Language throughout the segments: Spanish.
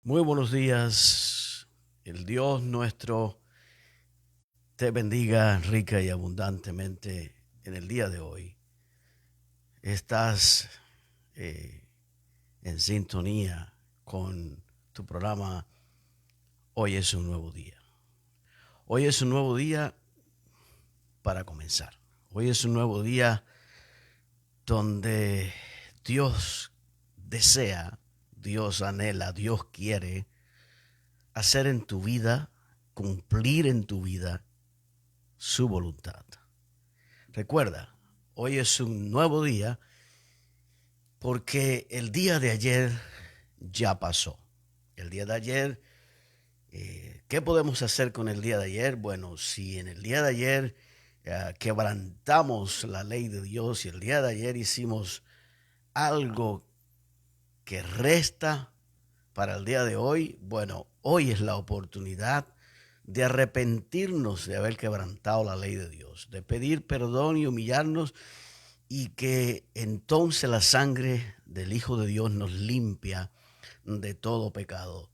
Muy buenos días. El Dios nuestro te bendiga rica y abundantemente en el día de hoy. Estás eh, en sintonía con tu programa Hoy es un nuevo día. Hoy es un nuevo día para comenzar. Hoy es un nuevo día donde Dios desea, Dios anhela, Dios quiere hacer en tu vida, cumplir en tu vida su voluntad. Recuerda, hoy es un nuevo día porque el día de ayer ya pasó. El día de ayer, ¿qué podemos hacer con el día de ayer? Bueno, si en el día de ayer quebrantamos la ley de Dios y el día de ayer hicimos algo que resta para el día de hoy, bueno, hoy es la oportunidad de arrepentirnos de haber quebrantado la ley de Dios, de pedir perdón y humillarnos y que entonces la sangre del Hijo de Dios nos limpia de todo pecado.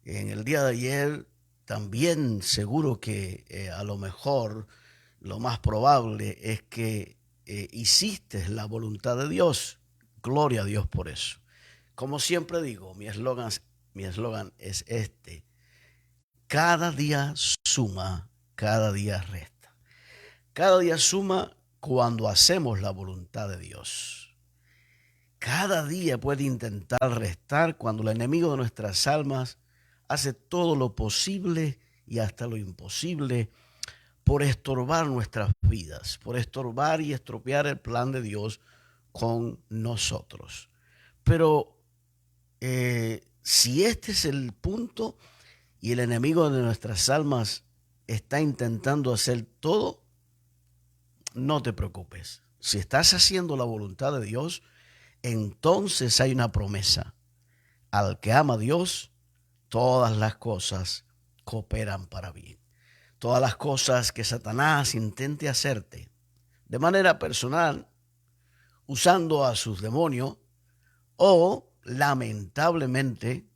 En el día de ayer también seguro que a lo mejor lo más probable es que hiciste la voluntad de Dios. Gloria a Dios por eso. Como siempre digo, mi eslogan es este: cada día suma, cada día resta. Cada día suma cuando hacemos la voluntad de Dios. Cada día puede intentar restar cuando el enemigo de nuestras almas hace todo lo posible y hasta lo imposible por estorbar nuestras vidas, por estorbar y estropear el plan de Dios con nosotros. Pero si este es el punto y el enemigo de nuestras almas está intentando hacer todo, no te preocupes. Si estás haciendo la voluntad de Dios, entonces hay una promesa. Al que ama a Dios, todas las cosas cooperan para bien. Todas las cosas que Satanás intente hacerte de manera personal, usando a sus demonios o lamentablemente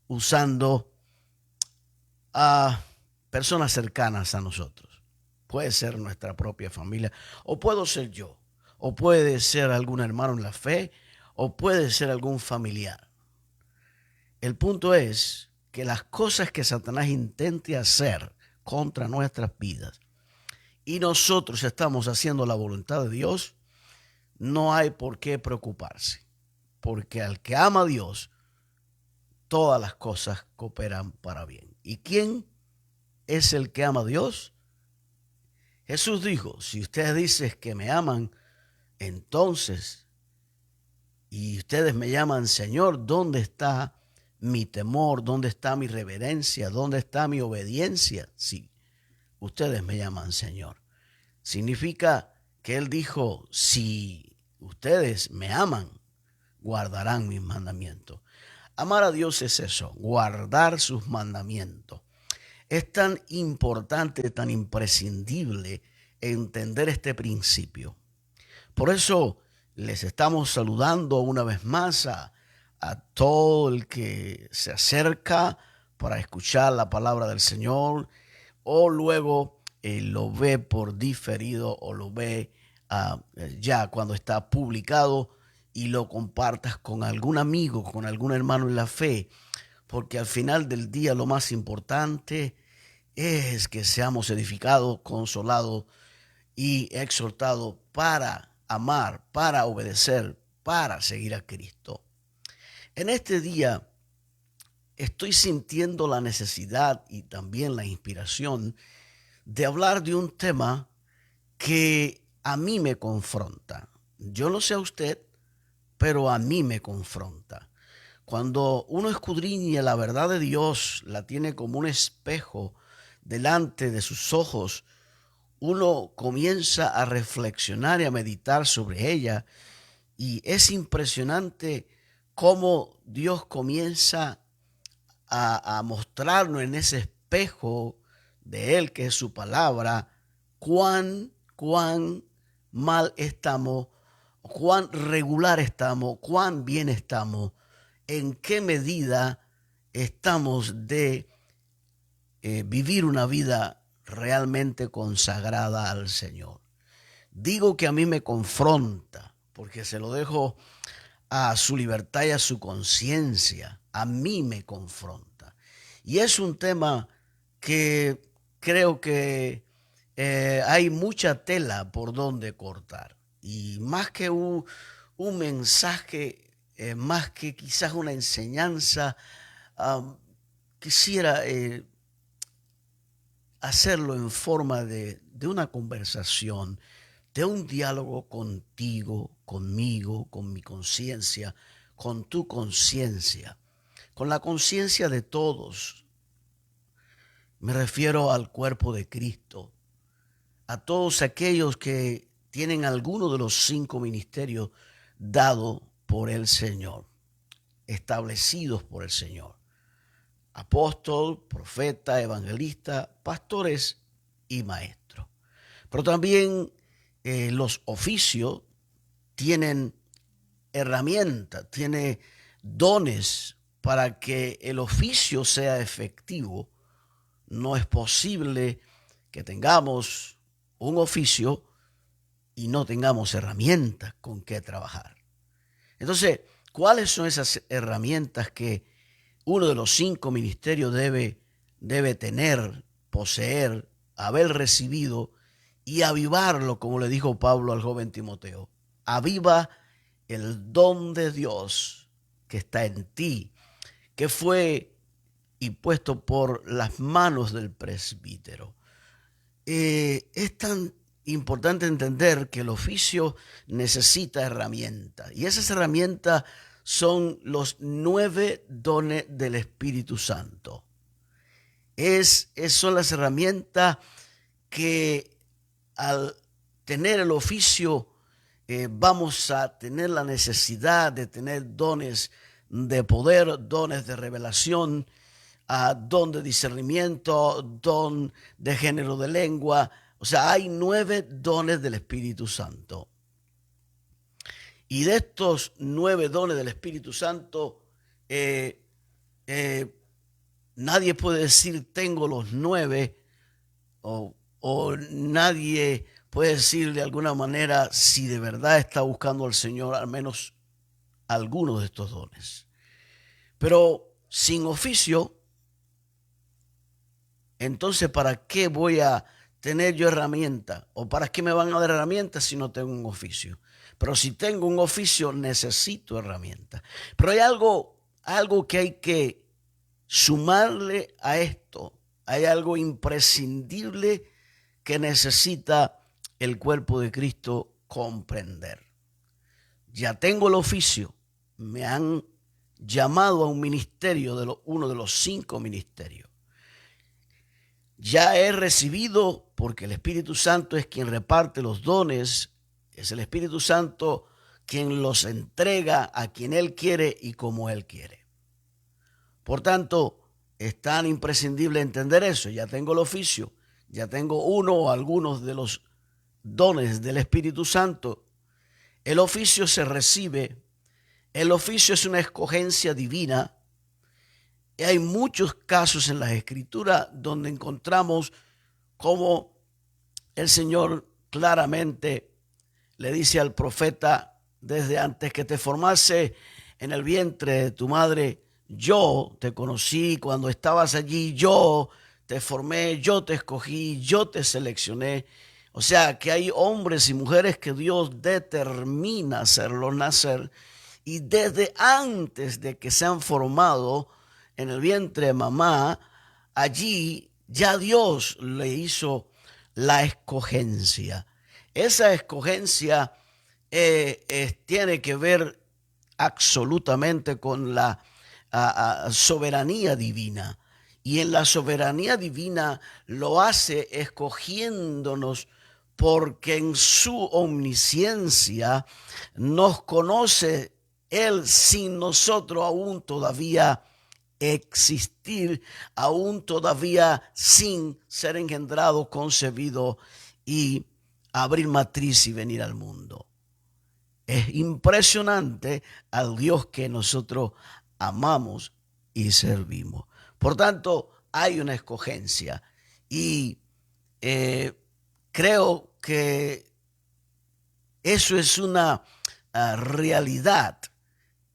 usando a personas cercanas a nosotros. Puede ser nuestra propia familia, o puedo ser yo, o puede ser algún hermano en la fe, o puede ser algún familiar. El punto es que las cosas que Satanás intente hacer contra nuestras vidas y nosotros estamos haciendo la voluntad de Dios, no hay por qué preocuparse, porque al que ama a Dios, todas las cosas cooperan para bien. ¿Y quién es el que ama a Dios? Jesús dijo: si ustedes dicen que me aman, entonces, y ustedes me llaman Señor, ¿dónde está mi temor? ¿Dónde está mi reverencia? ¿Dónde está mi obediencia? Sí, ustedes me llaman Señor. Significa que Él dijo: si ustedes me aman, guardarán mis mandamientos. Amar a Dios es eso, guardar sus mandamientos. Es tan importante, tan imprescindible entender este principio. Por eso les estamos saludando una vez más a todo el que se acerca para escuchar la palabra del Señor o luego lo ve por diferido o lo ve ya cuando está publicado y lo compartas con algún amigo, con algún hermano en la fe, porque al final del día lo más importante es que seamos edificados, consolados y exhortados para amar, para obedecer, para seguir a Cristo. En este día estoy sintiendo la necesidad y también la inspiración de hablar de un tema que a mí me confronta. Yo no sé a usted, pero a mí me confronta. Cuando uno escudriña la verdad de Dios, la tiene como un espejo delante de sus ojos, uno comienza a reflexionar y a meditar sobre ella, y es impresionante cómo Dios comienza a mostrarnos en ese espejo de Él, que es su palabra, cuán mal estamos, cuán regular estamos, cuán bien estamos, en qué medida estamos de vivir una vida realmente consagrada al Señor. Digo que a mí me confronta, porque se lo dejo a su libertad y a su conciencia. A mí me confronta. Y es un tema que creo que hay mucha tela por donde cortar. Y más que un mensaje, más que quizás una enseñanza, quisiera hacerlo en forma de una conversación, de un diálogo contigo, conmigo, con mi conciencia, con tu conciencia, con la conciencia de todos. Me refiero al cuerpo de Cristo, a todos aquellos que tienen alguno de los 5 ministerios dados por el Señor, establecidos por el Señor. Apóstol, profeta, evangelista, pastores y maestros. Pero también los oficios tienen herramientas, tienen dones para que el oficio sea efectivo. No es posible que tengamos un oficio y no tengamos herramientas con que trabajar. Entonces, ¿cuáles son esas herramientas que uno de los 5 ministerios debe tener, poseer, haber recibido y avivarlo, como le dijo Pablo al joven Timoteo? Aviva el don de Dios que está en ti, que fue impuesto por las manos del presbítero. Es tan importante entender que el oficio necesita herramientas, y esas herramientas son los 9 dones del Espíritu Santo. Son las herramientas que al tener el oficio vamos a tener la necesidad de tener dones de poder, dones de revelación, don de discernimiento, don de género de lengua. O sea, hay 9 dones del Espíritu Santo. Y de estos 9 dones del Espíritu Santo, nadie puede decir tengo los 9, o nadie puede decir de alguna manera si de verdad está buscando al Señor al menos algunos de estos dones. Pero sin oficio, entonces ¿para qué voy a tener yo herramientas? ¿O para qué me van a dar herramientas si no tengo un oficio? Pero si tengo un oficio, necesito herramientas. Pero hay algo que hay que sumarle a esto. Hay algo imprescindible que necesita el cuerpo de Cristo comprender. Ya tengo el oficio. Me han llamado a un ministerio, uno de los 5 ministerios. Ya he recibido, porque el Espíritu Santo es quien reparte los dones. Es el Espíritu Santo quien los entrega a quien Él quiere y como Él quiere. Por tanto, es tan imprescindible entender eso. Ya tengo el oficio, ya tengo uno o algunos de los dones del Espíritu Santo. El oficio se recibe. El oficio es una escogencia divina. Y hay muchos casos en las Escrituras donde encontramos cómo el Señor claramente le dice al profeta: desde antes que te formase en el vientre de tu madre, yo te conocí. Cuando estabas allí, yo te formé, yo te escogí, yo te seleccioné. O sea que hay hombres y mujeres que Dios determina hacerlos nacer, y desde antes de que se han formado en el vientre de mamá, allí ya Dios le hizo la escogencia. Esa escogencia tiene que ver absolutamente con la soberanía divina. Y en la soberanía divina lo hace escogiéndonos, porque en su omnisciencia nos conoce Él sin nosotros aún todavía existir, aún todavía sin ser engendrado, concebido y abrir matriz y venir al mundo. Es impresionante al Dios que nosotros amamos y servimos. Por tanto, hay una escogencia y creo que eso es una realidad.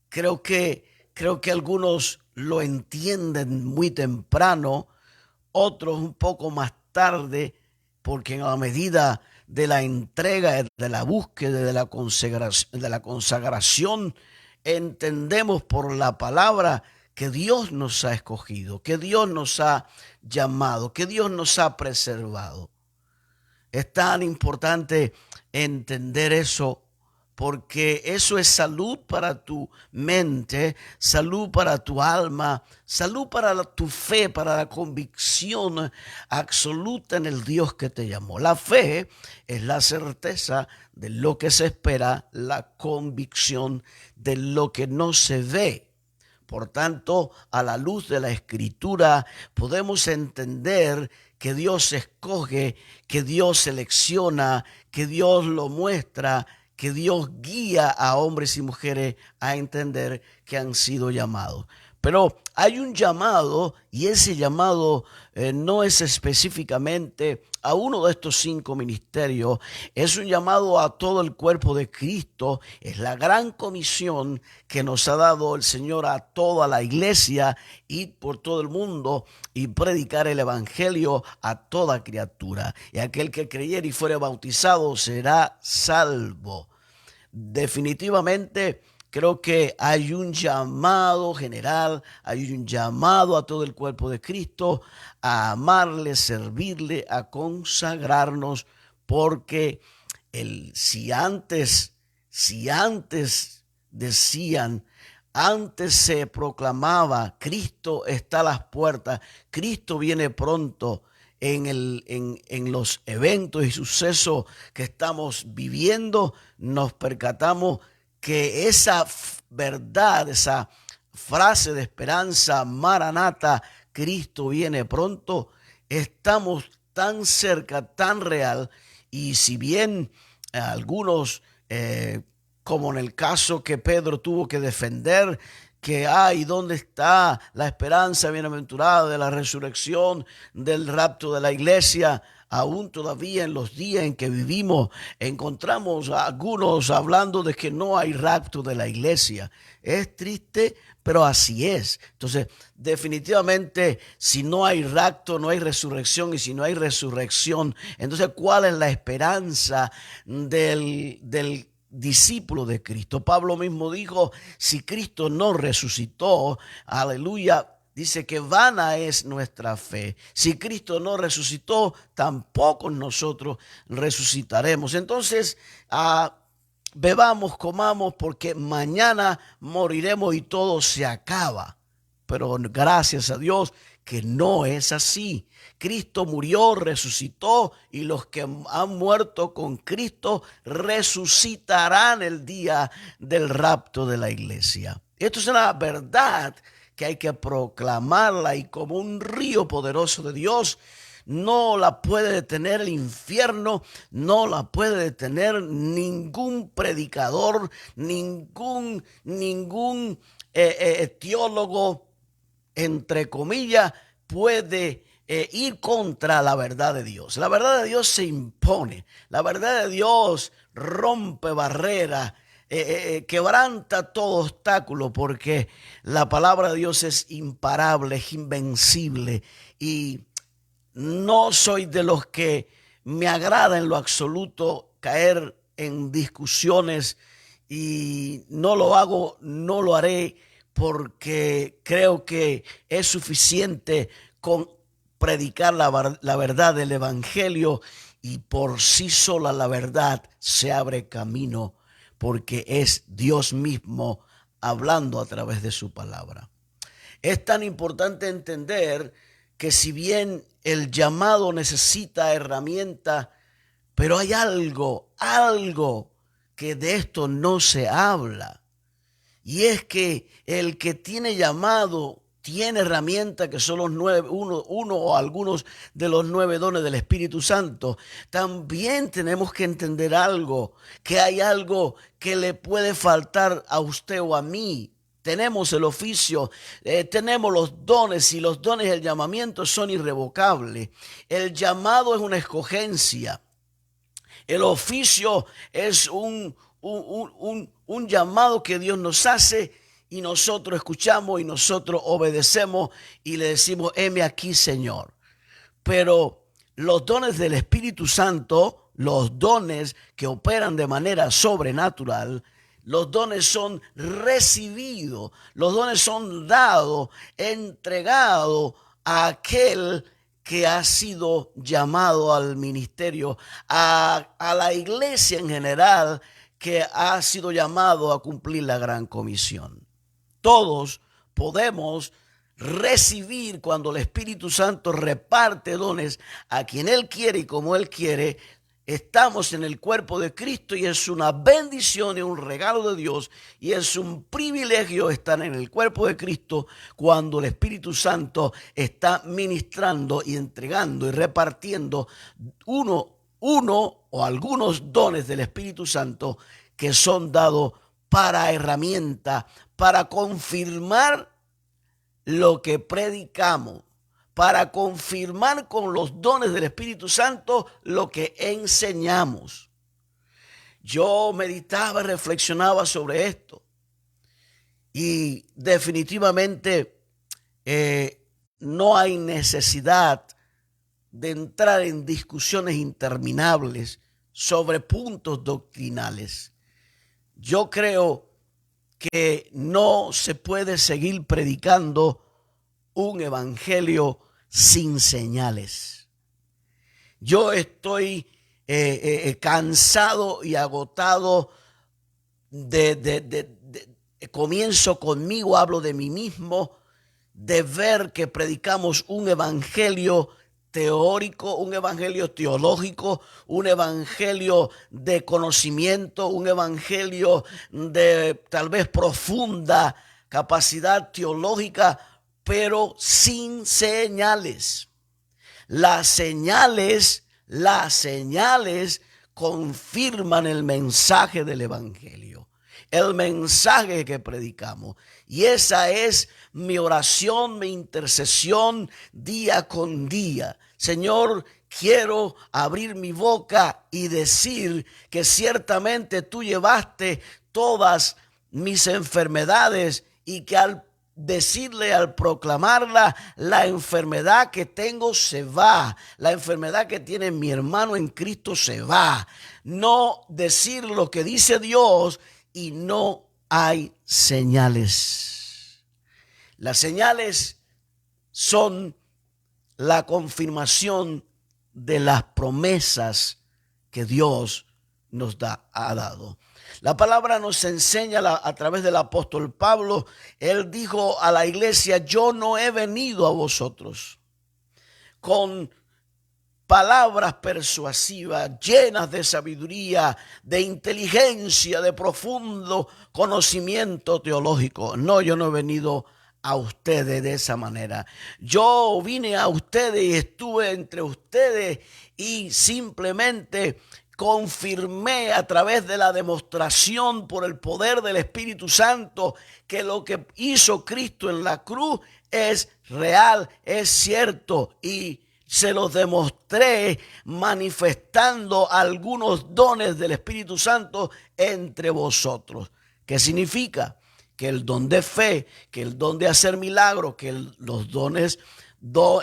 Creo que algunos lo entienden muy temprano, otros un poco más tarde, porque en la medida de la entrega, de la búsqueda, de la consagración, entendemos por la palabra que Dios nos ha escogido, que Dios nos ha llamado, que Dios nos ha preservado. Es tan importante entender eso porque eso es salud para tu mente, salud para tu alma, salud para tu fe, para la convicción absoluta en el Dios que te llamó. La fe es la certeza de lo que se espera, la convicción de lo que no se ve. Por tanto, a la luz de la Escritura podemos entender que Dios escoge, que Dios selecciona, que Dios lo muestra, que Dios guía a hombres y mujeres a entender que han sido llamados. Pero hay un llamado y ese llamado no es específicamente a uno de estos 5 ministerios, es un llamado a todo el cuerpo de Cristo, es la gran comisión que nos ha dado el Señor a toda la iglesia, ir por todo el mundo y predicar el evangelio a toda criatura. Y aquel que creyere y fuere bautizado será salvo. Definitivamente creo que hay un llamado general, hay un llamado a todo el cuerpo de Cristo a amarle, servirle, a consagrarnos, porque si antes decían, antes se proclamaba, Cristo está a las puertas, Cristo viene pronto, en los eventos y sucesos que estamos viviendo, nos percatamos que esa verdad, esa frase de esperanza, Maranata, Cristo viene pronto, estamos tan cerca, tan real, y si bien algunos, como en el caso que Pedro tuvo que defender, que ¿dónde está la esperanza bienaventurada de la resurrección, del rapto de la iglesia? Aún todavía en los días en que vivimos, encontramos a algunos hablando de que no hay rapto de la iglesia. Es triste, pero así es. Entonces, definitivamente, si no hay rapto, no hay resurrección. Y si no hay resurrección, entonces, ¿cuál es la esperanza del discípulo de Cristo? Pablo mismo dijo, si Cristo no resucitó, aleluya, dice que vana es nuestra fe. Si Cristo no resucitó, tampoco nosotros resucitaremos. Entonces, bebamos, comamos, porque mañana moriremos y todo se acaba. Pero gracias a Dios que no es así. Cristo murió, resucitó, y los que han muerto con Cristo resucitarán el día del rapto de la iglesia. Esto es una verdad que hay que proclamarla, y como un río poderoso de Dios, no la puede detener el infierno, no la puede detener ningún predicador, ningún teólogo, entre comillas, puede ir contra la verdad de Dios. La verdad de Dios se impone, la verdad de Dios rompe barreras, quebranta todo obstáculo, porque la palabra de Dios es imparable, es invencible, y no soy de los que me agrada en lo absoluto caer en discusiones, y no lo hago, no lo haré, porque creo que es suficiente con predicar la verdad del evangelio, y por sí sola la verdad se abre camino, porque es Dios mismo hablando a través de su palabra. Es tan importante entender que si bien el llamado necesita herramientas, pero hay algo que de esto no se habla. Y es que el que tiene llamado tiene herramientas que son los 9, uno o algunos de los 9 dones del Espíritu Santo. También tenemos que entender algo, que hay algo que le puede faltar a usted o a mí. tenemos el oficio, tenemos los dones, y los dones, el llamamiento son irrevocables. El llamado es una escogencia. El oficio es un llamado que Dios nos hace, y nosotros escuchamos y nosotros obedecemos y le decimos: heme aquí, Señor. Pero los dones del Espíritu Santo, los dones que operan de manera sobrenatural, los dones son recibidos, los dones son dados, entregados a aquel que ha sido llamado al ministerio, a la iglesia en general, que ha sido llamado a cumplir la gran comisión. Todos podemos recibir cuando el Espíritu Santo reparte dones a quien Él quiere y como Él quiere. Estamos en el cuerpo de Cristo y es una bendición y un regalo de Dios, y es un privilegio estar en el cuerpo de Cristo cuando el Espíritu Santo está ministrando y entregando y repartiendo uno o algunos dones del Espíritu Santo que son dados para herramienta, para confirmar lo que predicamos, para confirmar con los dones del Espíritu Santo lo que enseñamos. Yo meditaba y reflexionaba sobre esto, y definitivamente no hay necesidad de entrar en discusiones interminables sobre puntos doctrinales. Yo creo que no se puede seguir predicando un evangelio sin señales. Yo estoy cansado y agotado comienzo conmigo, hablo de mí mismo, de ver que predicamos un evangelio teórico, un evangelio teológico, un evangelio de conocimiento, un evangelio de tal vez profunda capacidad teológica, pero sin señales. Las señales confirman el mensaje del evangelio, el mensaje que predicamos. Y esa es mi oración, mi intercesión día con día. Señor, quiero abrir mi boca y decir que ciertamente tú llevaste todas mis enfermedades, y que al decirle, al proclamarla, la enfermedad que tengo se va, la enfermedad que tiene mi hermano en Cristo se va. No decir lo que dice Dios y no hay señales. Las señales son la confirmación de las promesas que Dios nos ha dado. La palabra nos enseña a través del apóstol Pablo. Él dijo a la iglesia: yo no he venido a vosotros con palabras persuasivas, llenas de sabiduría, de inteligencia, de profundo conocimiento teológico. No, yo no he venido a ustedes de esa manera. Yo vine a ustedes y estuve entre ustedes, y simplemente confirmé a través de la demostración por el poder del Espíritu Santo que lo que hizo Cristo en la cruz es real, es cierto, y se los demostré manifestando algunos dones del Espíritu Santo entre vosotros. ¿Qué significa? Que el don de fe, que el don de hacer milagros, que los dones,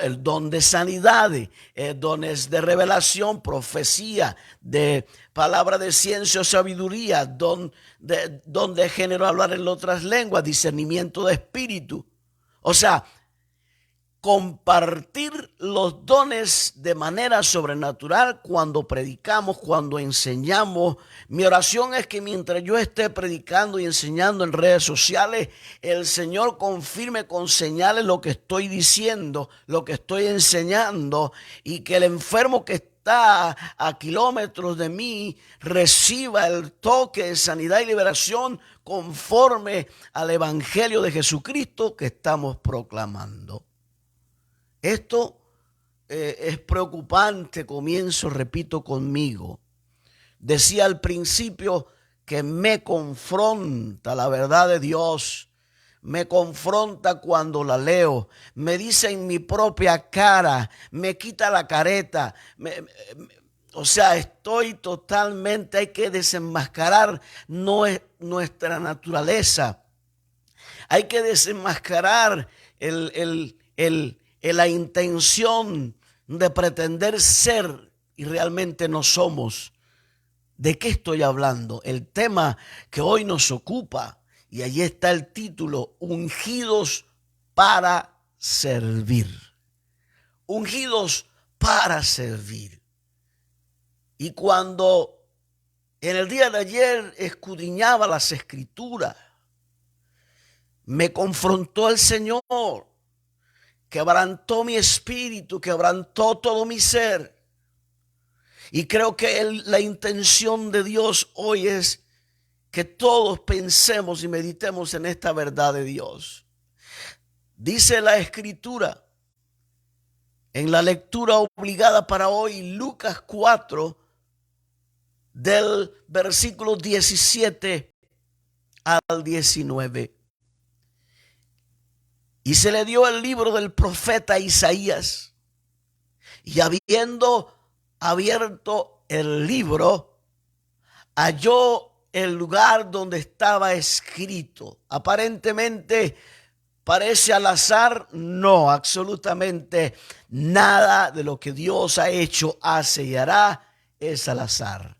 el don de sanidades, dones de revelación, profecía, de palabra de ciencia o sabiduría, don de género, hablar en otras lenguas, discernimiento de espíritu. O sea, compartir los dones de manera sobrenatural cuando predicamos, cuando enseñamos. Mi oración es que mientras yo esté predicando y enseñando en redes sociales, el Señor confirme con señales lo que estoy diciendo, lo que estoy enseñando, y que el enfermo que está a kilómetros de mí reciba el toque de sanidad y liberación conforme al evangelio de Jesucristo que estamos proclamando. Esto es preocupante. Comienzo, repito conmigo. Decía al principio que me confronta la verdad de Dios, me confronta cuando la leo, me dice en mi propia cara, me quita la careta, o sea, estoy totalmente, hay que desenmascarar nuestra naturaleza. Hay que desenmascarar la intención de pretender ser y realmente no somos. ¿De qué estoy hablando? El tema que hoy nos ocupa, y allí está el título, ungidos para servir. Ungidos para servir. Y cuando en el día de ayer escudriñaba las Escrituras, me confrontó el Señor, quebrantó mi espíritu, quebrantó todo mi ser. Y creo que la intención de Dios hoy es que todos pensemos y meditemos en esta verdad de Dios. Dice la Escritura, en la lectura obligada para hoy, Lucas 4, del versículo 17 al 19. Y se le dio el libro del profeta Isaías. Y habiendo abierto el libro, halló el lugar donde estaba escrito. Aparentemente parece al azar. No, absolutamente nada de lo que Dios ha hecho, hace y hará es al azar.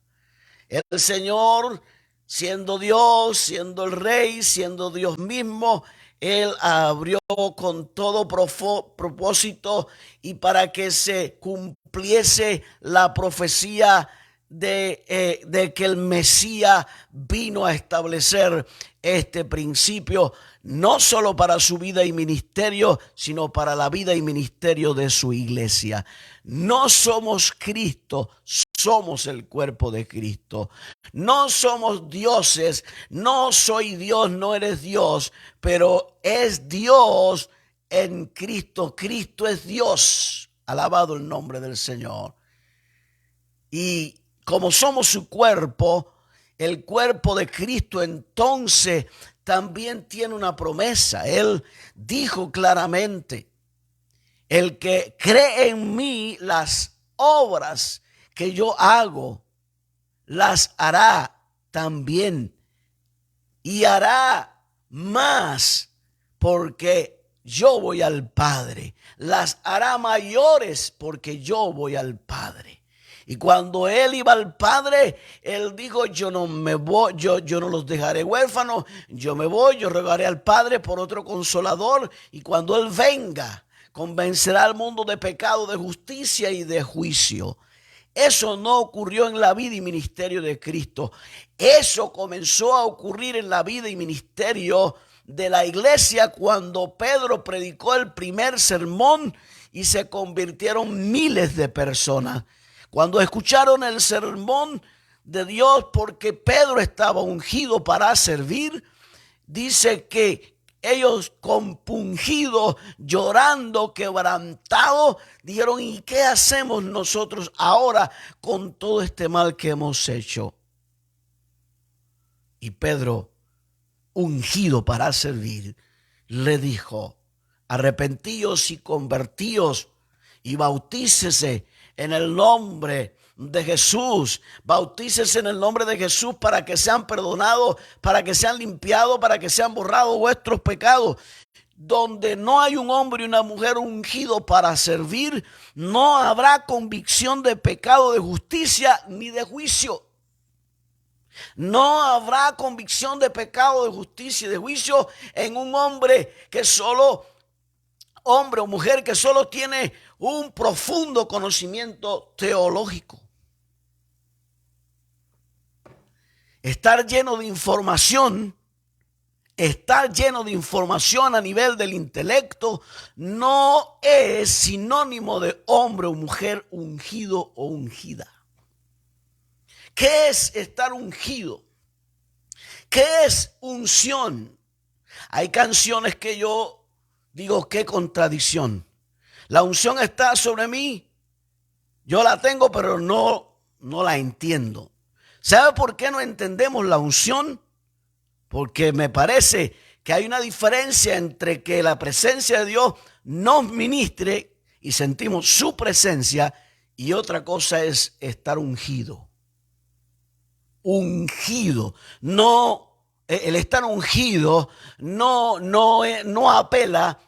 El Señor, siendo Dios, siendo el Rey, siendo Dios mismo, Él abrió con todo propósito y para que se cumpliese la profecía de que el Mesías vino a establecer este principio, no solo para su vida y ministerio, sino para la vida y ministerio de su iglesia. No somos Cristo, somos el cuerpo de Cristo. No somos dioses, no soy Dios, no eres Dios, pero es Dios en Cristo. Cristo es Dios. Alabado el nombre del Señor. Y como somos su cuerpo, el cuerpo de Cristo, entonces también tiene una promesa. Él dijo claramente, el que cree en mí, las obras que yo hago, las hará también. Y hará más, porque yo voy al Padre. Las hará mayores, porque yo voy al Padre. Y cuando él iba al Padre, él dijo, yo no me voy, yo no los dejaré huérfanos, yo me voy, yo rogaré al Padre por otro consolador, y cuando él venga, convencerá al mundo de pecado, de justicia y de juicio. Eso no ocurrió en la vida y ministerio de Cristo. Eso comenzó a ocurrir en la vida y ministerio de la iglesia cuando Pedro predicó el primer sermón y se convirtieron miles de personas. Cuando escucharon el sermón de Dios, porque Pedro estaba ungido para servir, dice que ellos compungidos, llorando, quebrantados, dijeron, ¿y qué hacemos nosotros ahora con todo este mal que hemos hecho? Y Pedro, ungido para servir, le dijo, arrepentíos y convertíos y bautícese en el nombre de Jesús. Bautícese en el nombre de Jesús para que sean perdonados, para que sean limpiados, para que sean borrados vuestros pecados. Donde no hay un hombre y una mujer ungido para servir, no habrá convicción de pecado, de justicia ni de juicio. No habrá convicción de pecado, de justicia y de juicio en un hombre que solo, hombre o mujer que solo tiene un profundo conocimiento teológico. Estar lleno de información a nivel del intelecto no es sinónimo de hombre o mujer ungido o ungida. ¿Qué es estar ungido? ¿Qué es unción? Hay canciones que yo digo, qué contradicción. La unción está sobre mí, yo la tengo, pero no la entiendo. ¿Sabe por qué no entendemos la unción? Porque me parece que hay una diferencia entre que la presencia de Dios nos ministre y sentimos su presencia, y otra cosa es estar ungido. Ungido. No, el estar ungido no apela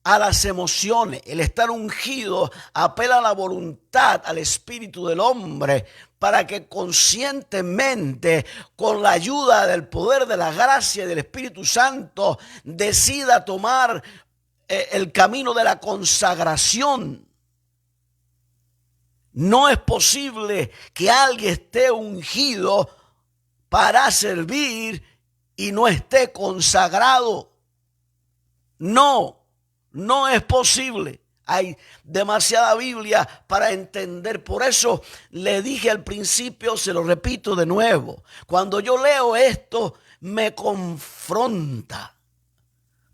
a las emociones. El estar ungido apela a la voluntad, al espíritu del hombre, para que conscientemente, con la ayuda del poder de la gracia y del Espíritu Santo, decida tomar el camino de la consagración. No es posible que alguien esté ungido para servir y no esté consagrado. No es posible. Hay demasiada Biblia para entender. Por eso le dije al principio, se lo repito de nuevo. Cuando yo leo esto, me confronta.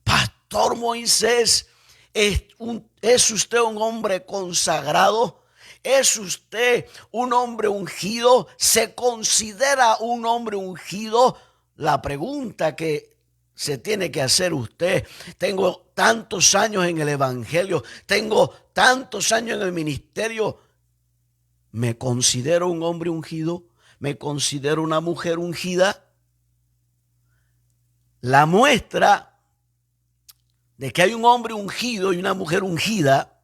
Pastor Moisés, ¿es usted un hombre consagrado? ¿Es usted un hombre ungido? ¿Se considera un hombre ungido? La pregunta que se tiene que hacer usted. Tengo tantos años en el evangelio, tengo tantos años en el ministerio. ¿Me considero un hombre ungido? ¿Me considero una mujer ungida? La muestra de que hay un hombre ungido y una mujer ungida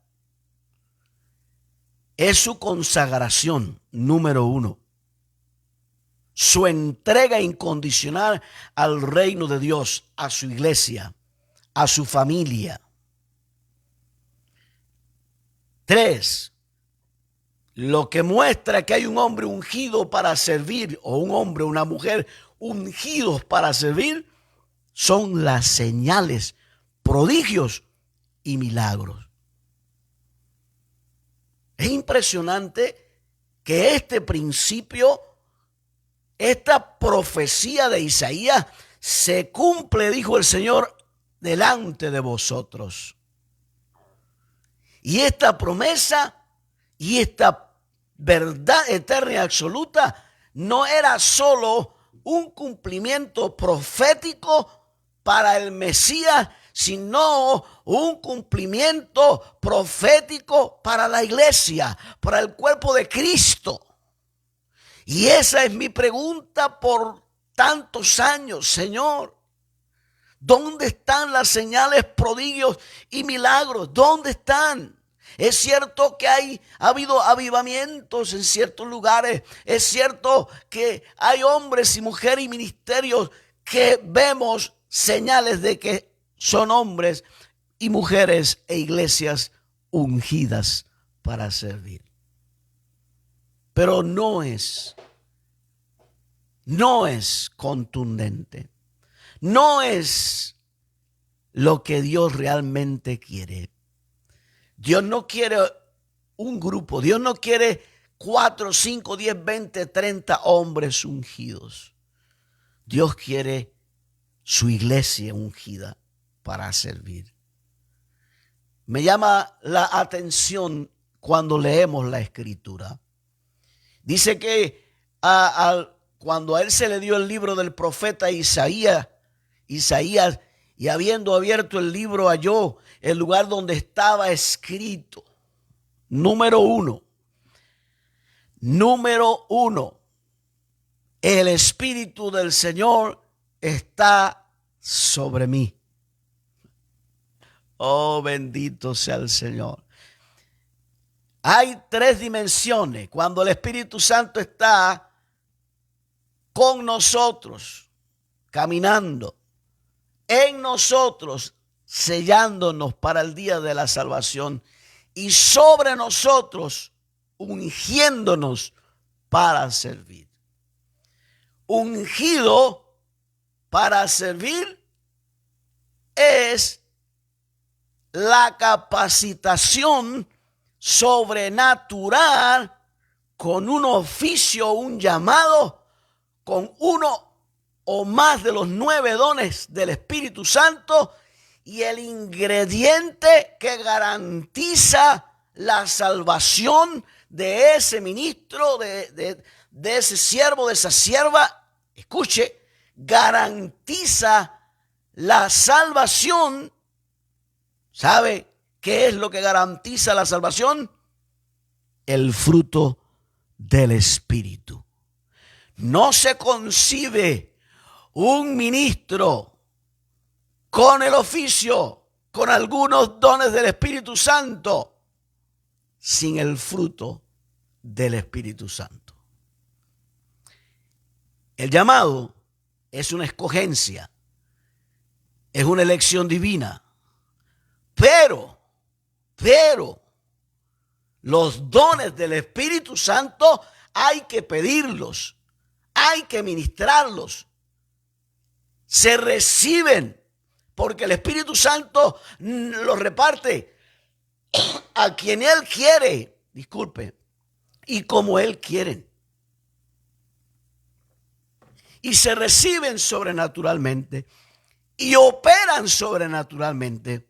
es su consagración, número uno. Su entrega incondicional al reino de Dios, a su iglesia, a su familia. 3. Lo que muestra que hay un hombre ungido para servir, o un hombre o una mujer ungidos para servir, son las señales, prodigios y milagros. Es impresionante que este principio, esta profecía de Isaías, se cumple, dijo el Señor, delante de vosotros. Y esta promesa y esta verdad eterna y absoluta no era solo un cumplimiento profético para el Mesías, sino un cumplimiento profético para la iglesia, para el cuerpo de Cristo. Y esa es mi pregunta por tantos años, Señor. ¿Dónde están las señales, prodigios y milagros? ¿Dónde están? Es cierto que ha habido avivamientos en ciertos lugares. Es cierto que hay hombres y mujeres y ministerios que vemos señales de que son hombres y mujeres e iglesias ungidas para servir. Pero no es contundente. No es lo que Dios realmente quiere. Dios no quiere un grupo. Dios no quiere 4, 5, 10, 20, 30 hombres ungidos. Dios quiere su iglesia ungida para servir. Me llama la atención cuando leemos la Escritura. Dice que cuando a él se le dio el libro del profeta Isaías, y habiendo abierto el libro, halló el lugar donde estaba escrito. Número uno, el Espíritu del Señor está sobre mí. Oh, bendito sea el Señor. Hay 3 dimensiones cuando el Espíritu Santo está con nosotros, caminando en nosotros, sellándonos para el día de la salvación, y sobre nosotros, ungiéndonos para servir. Ungido para servir es la capacitación sobrenatural con un oficio, un llamado, con uno o más de los 9 dones del Espíritu Santo, y el ingrediente que garantiza la salvación de ese ministro, de ese siervo, de esa sierva. Escuche, garantiza La salvación, ¿sabe qué es lo que garantiza la salvación? El fruto del Espíritu. No se concibe un ministro con el oficio, con algunos dones del Espíritu Santo, sin el fruto del Espíritu Santo. El llamado es una escogencia, es una elección divina, pero los dones del Espíritu Santo hay que pedirlos, hay que ministrarlos. Se reciben porque el Espíritu Santo los reparte a quien Él quiere, y como Él quiere. Y se reciben sobrenaturalmente y operan sobrenaturalmente.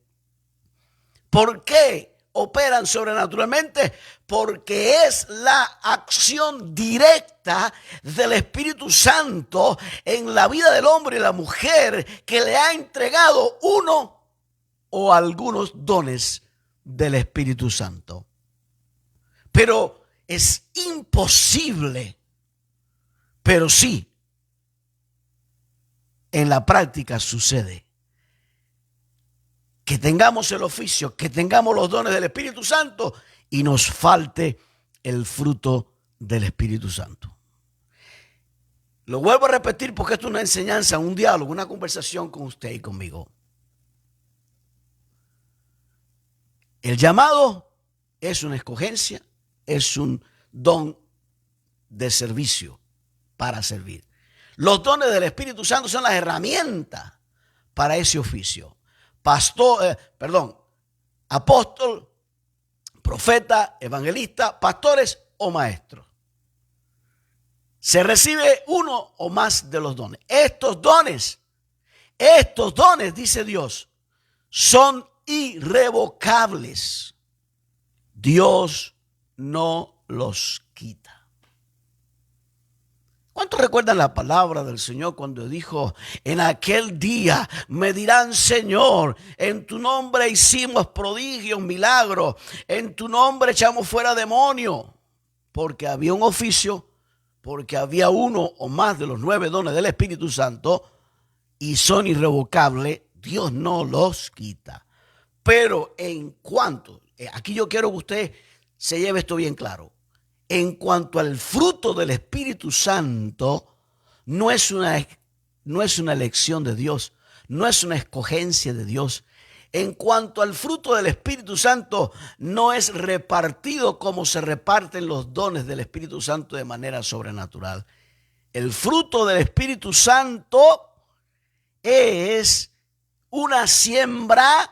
¿Por qué operan sobrenaturalmente? Porque es la acción directa del Espíritu Santo en la vida del hombre y la mujer que le ha entregado uno o algunos dones del Espíritu Santo. Pero es imposible, pero sí, en la práctica sucede, que tengamos el oficio, que tengamos los dones del Espíritu Santo y nos falte el fruto del Espíritu Santo. Lo vuelvo a repetir porque esto es una enseñanza, un diálogo, una conversación con usted y conmigo. El llamado es una escogencia, es un don de servicio para servir. Los dones del Espíritu Santo son las herramientas para ese oficio. Apóstol, profeta, evangelista, pastores o maestros. Se recibe uno o más de los dones. Estos dones, dice Dios, son irrevocables. Dios no los quita. ¿Cuántos recuerdan la palabra del Señor cuando dijo: en aquel día me dirán, Señor, en tu nombre hicimos prodigios, milagros, en tu nombre echamos fuera demonios? Porque había un oficio, porque había uno o más de los 9 dones del Espíritu Santo y son irrevocables. Dios no los quita. Pero aquí yo quiero que usted se lleve esto bien claro. En cuanto al fruto del Espíritu Santo, no es una elección de Dios, no es una escogencia de Dios. En cuanto al fruto del Espíritu Santo, no es repartido como se reparten los dones del Espíritu Santo de manera sobrenatural. El fruto del Espíritu Santo es una siembra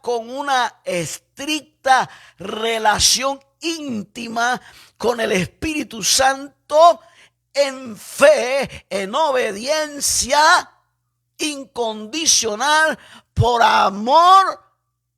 con una estricta relación íntima con el Espíritu Santo, en fe, en obediencia incondicional, por amor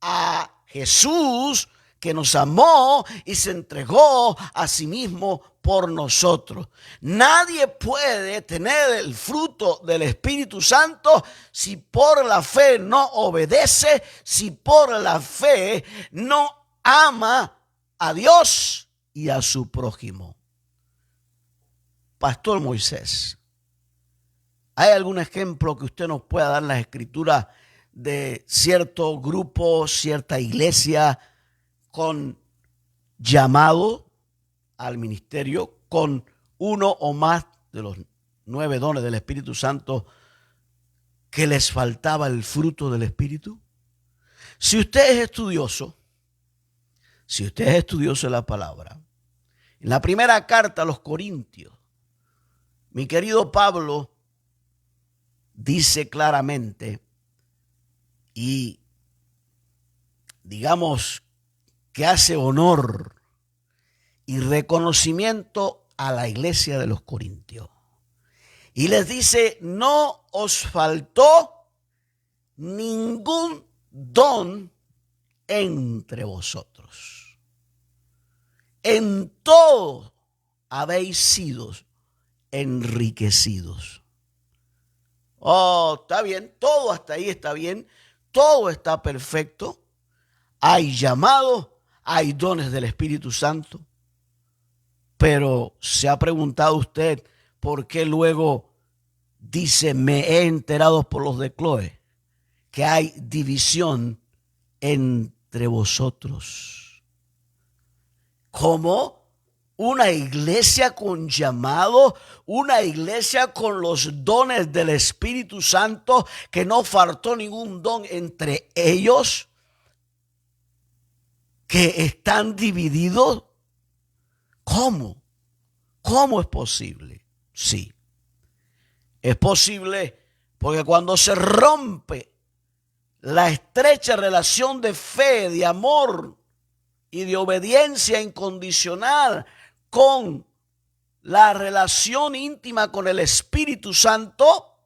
a Jesús, que nos amó y se entregó a sí mismo por nosotros. Nadie puede tener el fruto del Espíritu Santo si por la fe no obedece, si por la fe no ama a Dios y a su prójimo. Pastor Moisés, ¿hay algún ejemplo que usted nos pueda dar en las Escrituras de cierto grupo, cierta iglesia con llamado al ministerio, con uno o más de los 9 dones del Espíritu Santo, que les faltaba el fruto del Espíritu? Si usted es estudioso de la palabra, en la primera carta a los Corintios, mi querido Pablo dice claramente, y digamos que hace honor y reconocimiento a la iglesia de los Corintios. Y les dice: no os faltó ningún don entre vosotros. En todo habéis sido enriquecidos. Oh, está bien, todo hasta ahí está bien, todo está perfecto. Hay llamado, hay dones del Espíritu Santo. Pero ¿se ha preguntado usted por qué luego dice, me he enterado por los de Cloé, que hay división entre vosotros? ¿Cómo? Una iglesia con llamado, una iglesia con los dones del Espíritu Santo, que no faltó ningún don entre ellos, que están divididos. ¿Cómo? ¿Cómo es posible? Sí, es posible porque cuando se rompe la estrecha relación de fe, de amor y de obediencia incondicional con la relación íntima con el Espíritu Santo,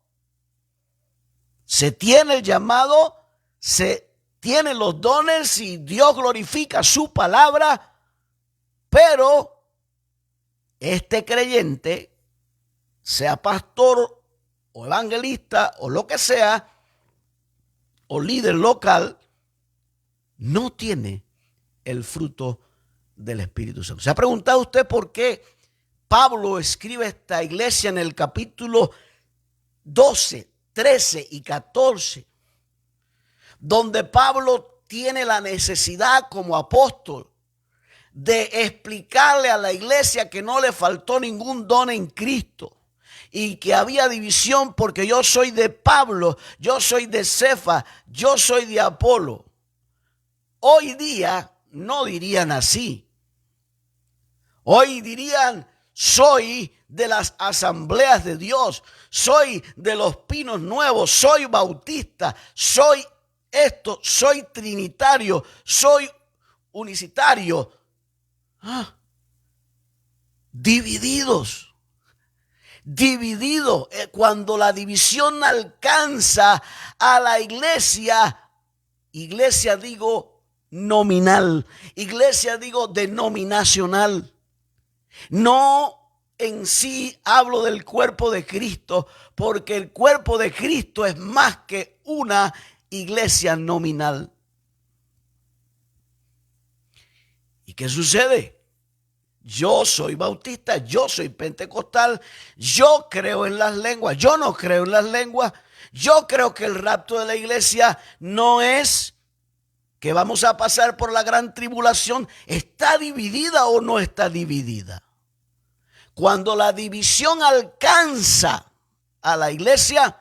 se tiene el llamado, se tienen los dones y Dios glorifica su palabra, pero este creyente, sea pastor o evangelista o lo que sea, o líder local, no tiene el fruto del Espíritu Santo. ¿Se ha preguntado usted por qué Pablo escribe esta iglesia en el capítulo 12, 13 y 14, donde Pablo tiene la necesidad como apóstol de explicarle a la iglesia que no le faltó ningún don en Cristo y que había división porque yo soy de Pablo, yo soy de Cefa, yo soy de Apolo? Hoy día no dirían así. Hoy dirían, soy de las asambleas de Dios, soy de los pinos nuevos, soy bautista, soy esto, soy trinitario, soy unicitario. Divididos. Cuando la división alcanza a la iglesia, iglesia digo nominal, iglesia digo denominacional. No en sí hablo del cuerpo de Cristo, porque el cuerpo de Cristo es más que una iglesia nominal. ¿Y qué sucede? Yo soy bautista, yo soy pentecostal, yo creo en las lenguas, yo no creo en las lenguas. Yo creo que el rapto de la iglesia no es que vamos a pasar por la gran tribulación. ¿Está dividida o no está dividida? Cuando la división alcanza a la iglesia,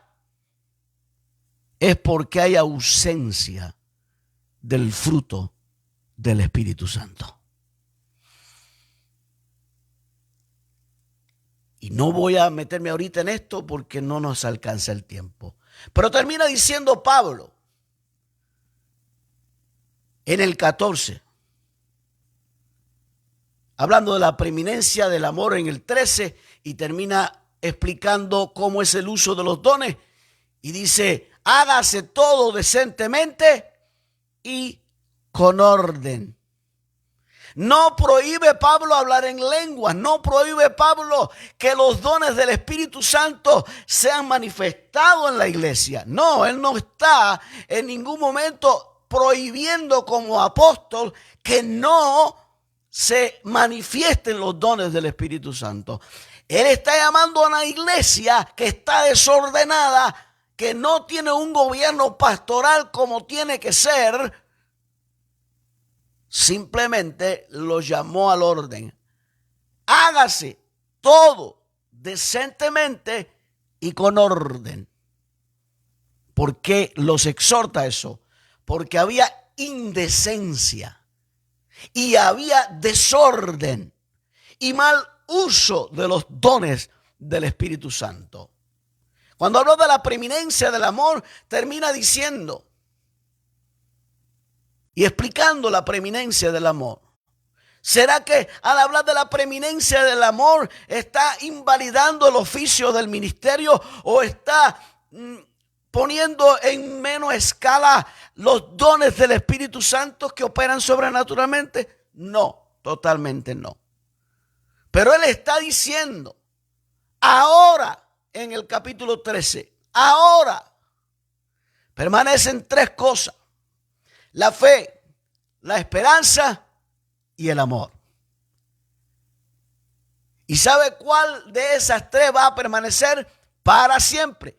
es porque hay ausencia del fruto del Espíritu Santo. Y no voy a meterme ahorita en esto porque no nos alcanza el tiempo. Pero termina diciendo Pablo en el 14, hablando de la preeminencia del amor en el 13, y termina explicando cómo es el uso de los dones. Y dice, hágase todo decentemente y con orden. No prohíbe Pablo hablar en lenguas, no prohíbe Pablo que los dones del Espíritu Santo sean manifestados en la iglesia. No, él no está en ningún momento prohibiendo como apóstol que no se manifiesten los dones del Espíritu Santo. Él está llamando a una iglesia que está desordenada, que no tiene un gobierno pastoral como tiene que ser. Simplemente lo llamó al orden. Hágase todo decentemente y con orden. ¿Por qué los exhorta eso? Porque había indecencia y había desorden y mal uso de los dones del Espíritu Santo. Cuando habló de la preeminencia del amor, termina diciendo y explicando la preeminencia del amor. ¿Será que al hablar de la preeminencia del amor está invalidando el oficio del ministerio o está poniendo en menos escala los dones del Espíritu Santo que operan sobrenaturalmente? No, totalmente no. Pero él está diciendo ahora en el capítulo 13, ahora permanecen tres cosas: la fe, la esperanza y el amor. ¿Y sabe cuál de esas tres va a permanecer para siempre?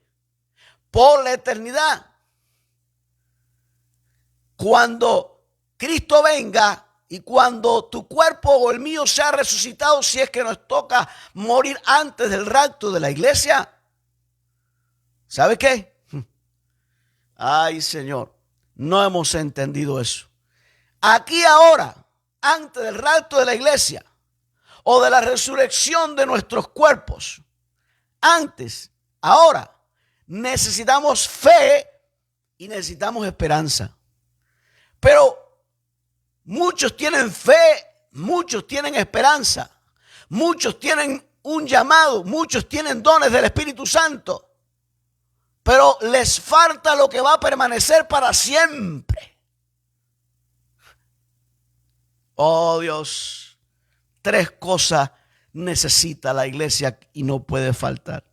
Por la eternidad. Cuando Cristo venga y cuando tu cuerpo o el mío sea resucitado, si es que nos toca morir antes del rapto de la iglesia, ¿sabe qué? Ay, Señor, no hemos entendido eso. Aquí ahora, antes del rapto de la iglesia o de la resurrección de nuestros cuerpos, ahora, necesitamos fe y necesitamos esperanza. Pero muchos tienen fe, muchos tienen esperanza, muchos tienen un llamado, muchos tienen dones del Espíritu Santo, pero les falta lo que va a permanecer para siempre. Oh Dios, tres cosas necesita la iglesia y no puede faltar.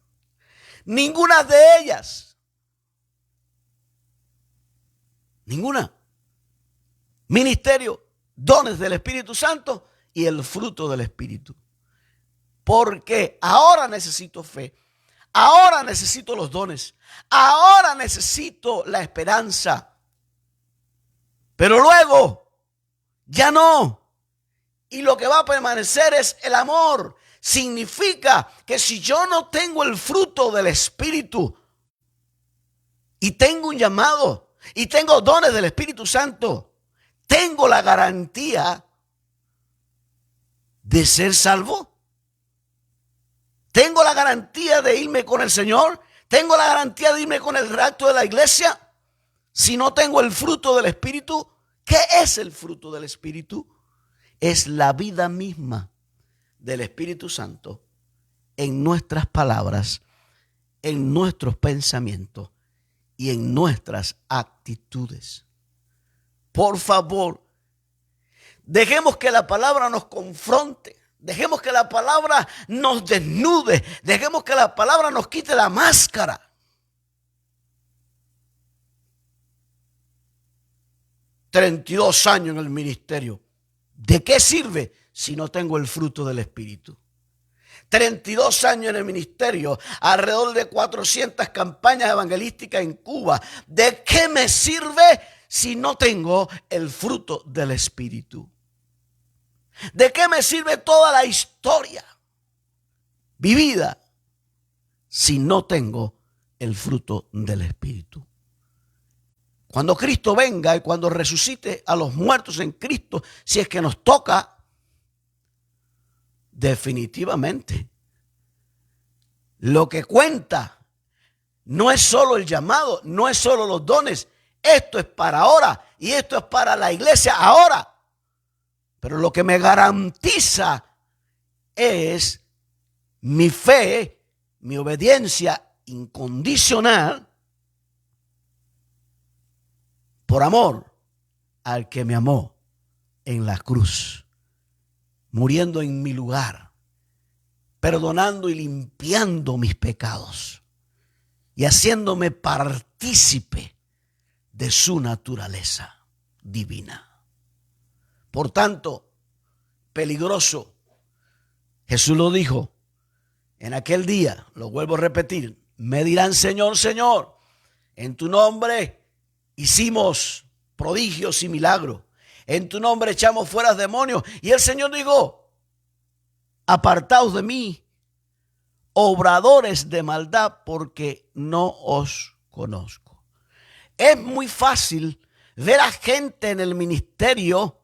Ninguna de ellas. Ninguna. Ministerio, dones del Espíritu Santo y el fruto del Espíritu. Porque ahora necesito fe. Ahora necesito los dones. Ahora necesito la esperanza. Pero luego, ya no. Y lo que va a permanecer es el amor. Significa que si yo no tengo el fruto del Espíritu y tengo un llamado y tengo dones del Espíritu Santo, tengo la garantía de ser salvo. Tengo la garantía de irme con el Señor. Tengo la garantía de irme con el rapto de la iglesia. Si no tengo el fruto del Espíritu, ¿qué es el fruto del Espíritu? Es la vida misma del Espíritu Santo en nuestras palabras, en nuestros pensamientos y en nuestras actitudes. Por favor, dejemos que la palabra nos confronte, dejemos que la palabra nos desnude, dejemos que la palabra nos quite la máscara. 32 años en el ministerio. ¿De qué sirve si no tengo el fruto del Espíritu? 32 años en el ministerio, alrededor de 400 campañas evangelísticas en Cuba. ¿De qué me sirve si no tengo el fruto del Espíritu? ¿De qué me sirve toda la historia vivida si no tengo el fruto del Espíritu? Cuando Cristo venga y cuando resucite a los muertos en Cristo, si es que nos toca, definitivamente, lo que cuenta no es solo el llamado, no es solo los dones. Esto es para ahora y esto es para la iglesia ahora. Pero lo que me garantiza es mi fe, mi obediencia incondicional por amor al que me amó en la cruz, muriendo en mi lugar, perdonando y limpiando mis pecados y haciéndome partícipe de su naturaleza divina. Por tanto, peligroso. Jesús lo dijo en aquel día, lo vuelvo a repetir, me dirán: Señor, Señor, en tu nombre hicimos prodigios y milagros, en tu nombre echamos fuera demonios. Y el Señor dijo: apartaos de mí, obradores de maldad, porque no os conozco. Es muy fácil ver a gente en el ministerio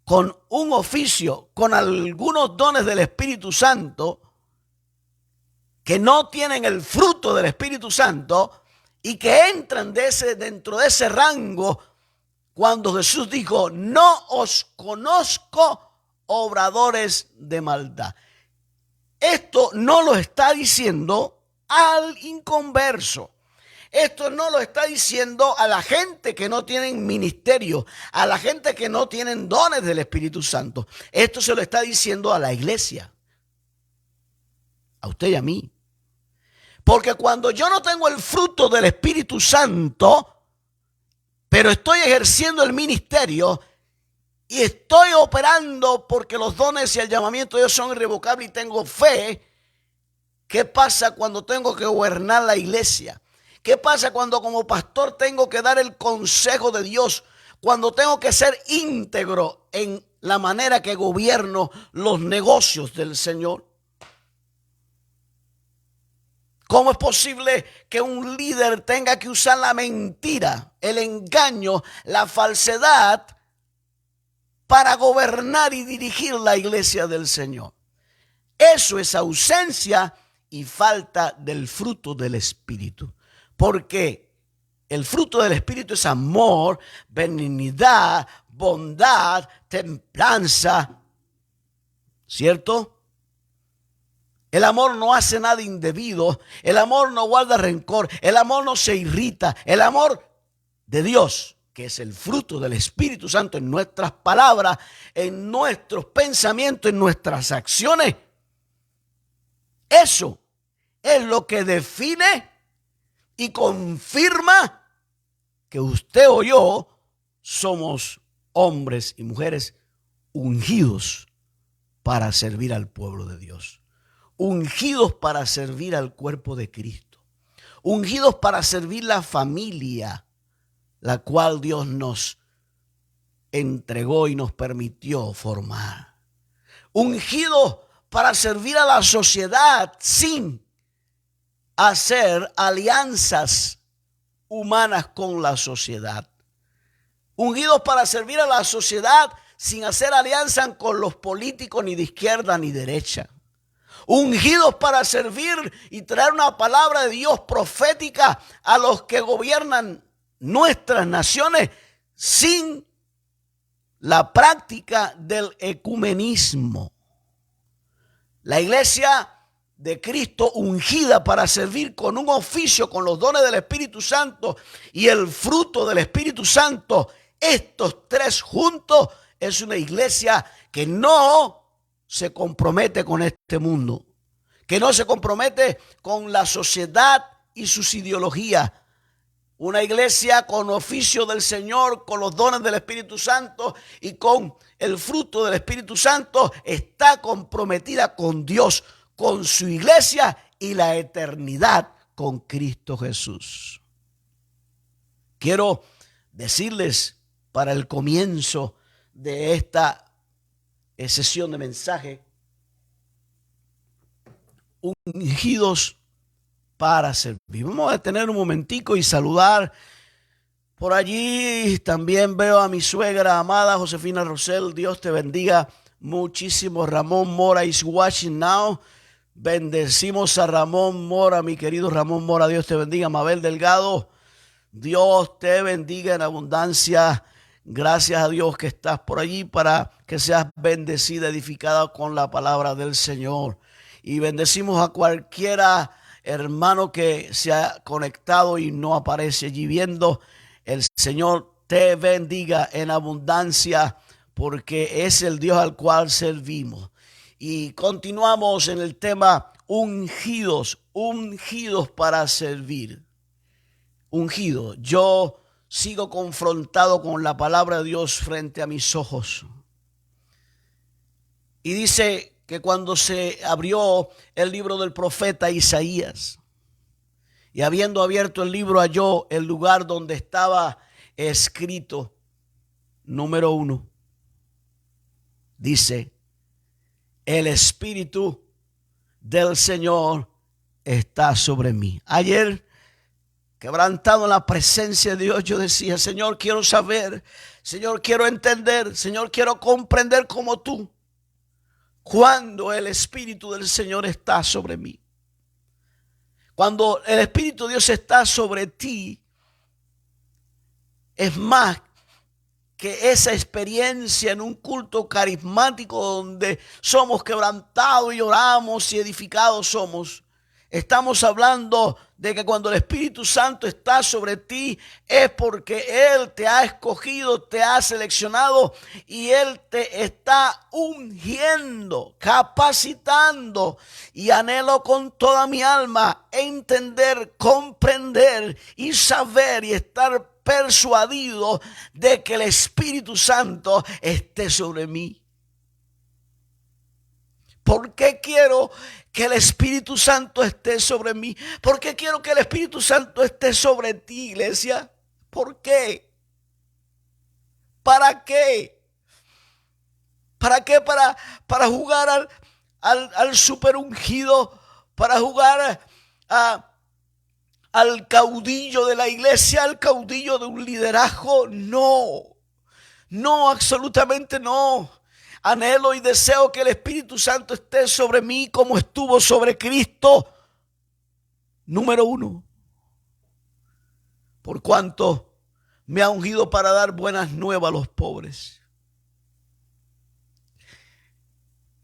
con un oficio, con algunos dones del Espíritu Santo, que no tienen el fruto del Espíritu Santo y que entran dentro de ese rango cuando Jesús dijo: no os conozco, obradores de maldad. Esto no lo está diciendo al inconverso. Esto no lo está diciendo a la gente que no tienen ministerio, a la gente que no tienen dones del Espíritu Santo. Esto se lo está diciendo a la iglesia, a usted y a mí. Porque cuando yo no tengo el fruto del Espíritu Santo, pero estoy ejerciendo el ministerio y estoy operando porque los dones y el llamamiento de Dios son irrevocables y tengo fe, ¿qué pasa cuando tengo que gobernar la iglesia? ¿Qué pasa cuando como pastor tengo que dar el consejo de Dios? Cuando tengo que ser íntegro en la manera que gobierno los negocios del Señor. ¿Cómo es posible que un líder tenga que usar la mentira, el engaño, la falsedad para gobernar y dirigir la iglesia del Señor? Eso es ausencia y falta del fruto del Espíritu. Porque el fruto del Espíritu es amor, benignidad, bondad, templanza. ¿Cierto? El amor no hace nada indebido. El amor no guarda rencor. El amor no se irrita. El amor de Dios, que es el fruto del Espíritu Santo en nuestras palabras, en nuestros pensamientos, en nuestras acciones. Eso es lo que define y confirma que usted o yo somos hombres y mujeres ungidos para servir al pueblo de Dios. Ungidos para servir al cuerpo de Cristo. Ungidos para servir la familia, la cual Dios nos entregó y nos permitió formar. Ungidos para servir a la sociedad sin hacer alianzas humanas con la sociedad. Ungidos para servir a la sociedad sin hacer alianza con los políticos ni de izquierda ni derecha. Ungidos para servir y traer una palabra de Dios profética a los que gobiernan nuestras naciones sin la práctica del ecumenismo. La iglesia de Cristo ungida para servir con un oficio, con los dones del Espíritu Santo y el fruto del Espíritu Santo, estos tres juntos, es una iglesia que no se compromete con este mundo, que no se compromete con la sociedad y sus ideologías. Una iglesia con oficio del Señor, con los dones del Espíritu Santo y con el fruto del Espíritu Santo, está comprometida con Dios, con su iglesia y la eternidad con Cristo Jesús. Quiero decirles para el comienzo de esta sesión de mensaje, ungidos para servir. Vamos a detener un momentico y saludar. Por allí también veo a mi suegra amada Josefina Rosell. Dios te bendiga muchísimo. Ramón Mora is watching now. Bendecimos a Ramón Mora, mi querido Ramón Mora. Dios te bendiga. Mabel Delgado, Dios te bendiga en abundancia. Gracias a Dios que estás por allí para que seas bendecida, edificada con la palabra del Señor. Y bendecimos a cualquiera hermano que se ha conectado y no aparece allí viendo. El Señor te bendiga en abundancia porque es el Dios al cual servimos. Y continuamos en el tema ungidos, ungidos para servir. Ungidos. Yo sigo confrontado con la palabra de Dios frente a mis ojos. Y dice que cuando se abrió el libro del profeta Isaías, y habiendo abierto el libro halló el lugar donde estaba escrito, número 1, dice: el Espíritu del Señor está sobre mí. Ayer, quebrantado en la presencia de Dios, yo decía: Señor, quiero saber, Señor, quiero entender, Señor, quiero comprender como tú, cuando el Espíritu del Señor está sobre mí. Cuando el Espíritu de Dios está sobre ti, es más que esa experiencia en un culto carismático donde somos quebrantados y oramos y edificados somos. Estamos hablando de que cuando el Espíritu Santo está sobre ti es porque Él te ha escogido, te ha seleccionado y Él te está ungiendo, capacitando. Y anhelo con toda mi alma entender, comprender y saber y estar persuadido de que el Espíritu Santo esté sobre mí. ¿Por qué quiero que el Espíritu Santo esté sobre mí? ¿Por qué quiero que el Espíritu Santo esté sobre ti, iglesia? ¿Por qué? ¿Para qué? ¿Para qué? Para jugar al super ungido, para jugar al caudillo de la iglesia, al caudillo de un liderazgo. No, absolutamente no. Anhelo y deseo que el Espíritu Santo esté sobre mí como estuvo sobre Cristo. Número 1. Por cuanto me ha ungido para dar buenas nuevas a los pobres.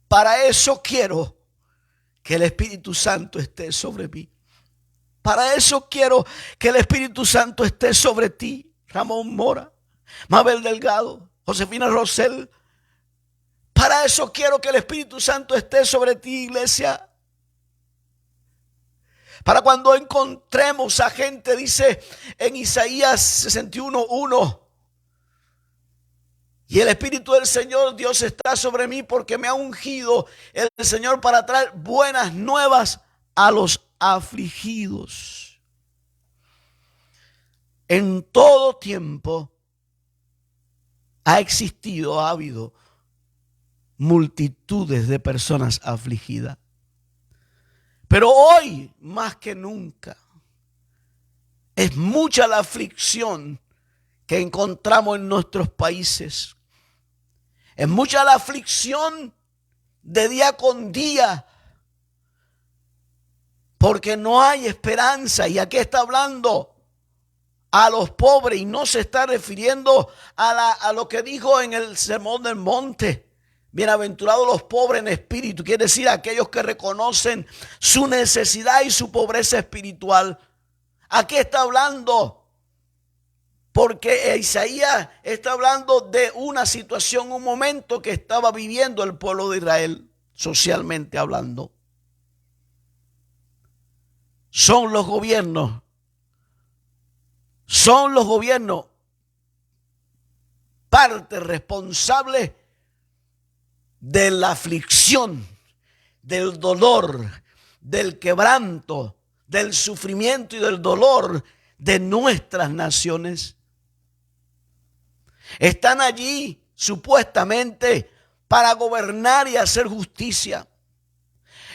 Para eso quiero que el Espíritu Santo esté sobre mí. Para eso quiero que el Espíritu Santo esté sobre ti. Ramón Mora, Mabel Delgado, Josefina Rosell. Para eso quiero que el Espíritu Santo esté sobre ti, iglesia. Para cuando encontremos a gente, dice en Isaías 61:1, y el Espíritu del Señor Dios está sobre mí porque me ha ungido el Señor para traer buenas nuevas a los afligidos. En todo tiempo ha habido multitudes de personas afligidas. Pero hoy, más que nunca, es mucha la aflicción que encontramos en nuestros países. Es mucha la aflicción de día con día, porque no hay esperanza. Y aquí está hablando a los pobres y no se está refiriendo a lo que dijo en el Sermón del Monte. Bienaventurados los pobres en espíritu, quiere decir aquellos que reconocen su necesidad y su pobreza espiritual. Aquí está hablando, porque Isaías está hablando de una situación, un momento que estaba viviendo el pueblo de Israel, socialmente hablando. Son los gobiernos parte responsable de la aflicción, del dolor, del quebranto, del sufrimiento y del dolor de nuestras naciones. Están allí supuestamente para gobernar y hacer justicia.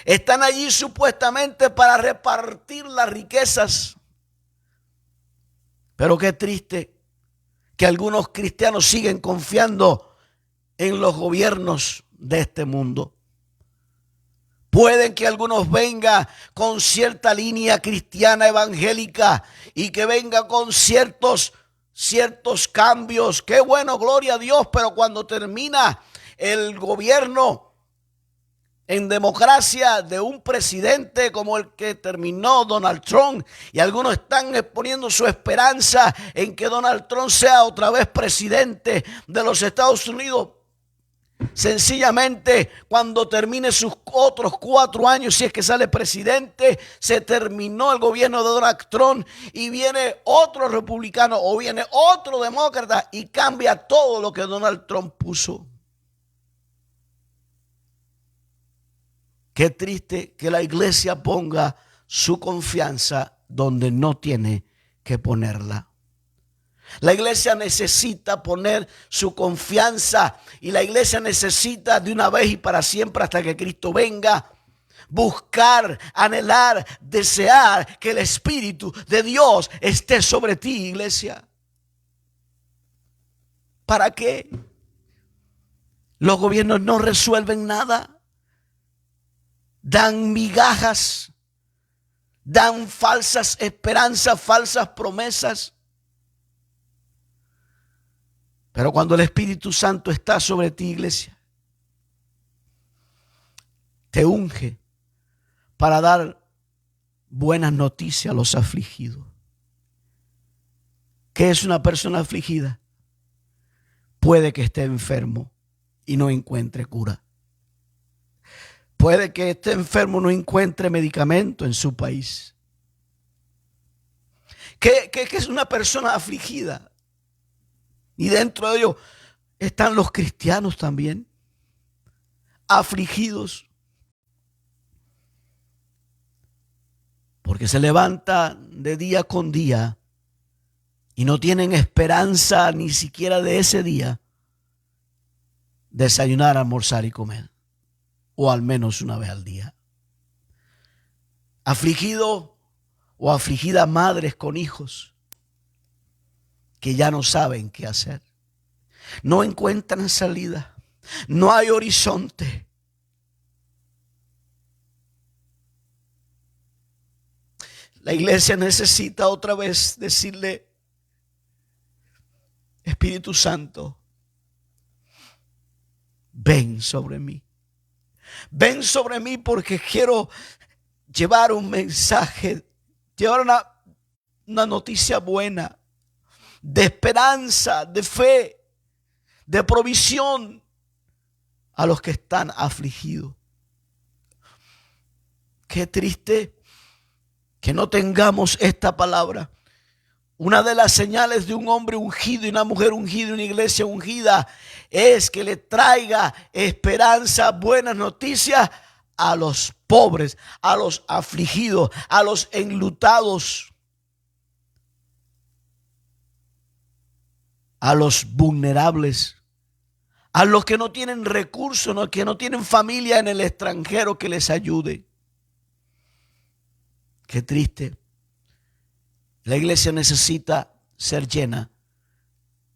Están allí supuestamente para repartir las riquezas. Pero qué triste que algunos cristianos siguen confiando en los gobiernos de este mundo. Pueden que algunos vengan con cierta línea cristiana evangélica y que venga con ciertos cambios. Qué bueno, gloria a Dios, pero cuando termina el gobierno en democracia de un presidente como el que terminó Donald Trump, y algunos están poniendo su esperanza en que Donald Trump sea otra vez presidente de los Estados Unidos. Sencillamente, cuando termine sus otros 4 años, si es que sale presidente, se terminó el gobierno de Donald Trump y viene otro republicano o viene otro demócrata y cambia todo lo que Donald Trump puso. Qué triste que la iglesia ponga su confianza donde no tiene que ponerla. La iglesia necesita poner su confianza y la iglesia necesita de una vez y para siempre hasta que Cristo venga buscar, anhelar, desear que el Espíritu de Dios esté sobre ti, iglesia. ¿Para qué? Los gobiernos no resuelven nada. Dan migajas, dan falsas esperanzas, falsas promesas. Pero cuando el Espíritu Santo está sobre ti, iglesia, te unge para dar buenas noticias a los afligidos. ¿Qué es una persona afligida? Puede que esté enfermo y no encuentre cura. Puede que esté enfermo y no encuentre medicamento en su país. ¿Qué es una persona afligida? Y dentro de ellos están los cristianos también, afligidos, porque se levantan de día con día y no tienen esperanza ni siquiera de ese día desayunar, almorzar y comer, o al menos una vez al día. Afligido o afligida madres con hijos que ya no saben qué hacer, no encuentran salida, no hay horizonte. La iglesia necesita otra vez decirle: Espíritu Santo, ven sobre mí. Ven sobre mí porque quiero llevar un mensaje, llevar una noticia buena, de esperanza, de fe, de provisión a los que están afligidos. Qué triste que no tengamos esta palabra. Una de las señales de un hombre ungido y una mujer ungida, una iglesia ungida, es que le traiga esperanza, buenas noticias a los pobres, a los afligidos, a los enlutados, a los vulnerables, a los que no tienen recursos, que no tienen familia en el extranjero que les ayude. Qué triste. La iglesia necesita ser llena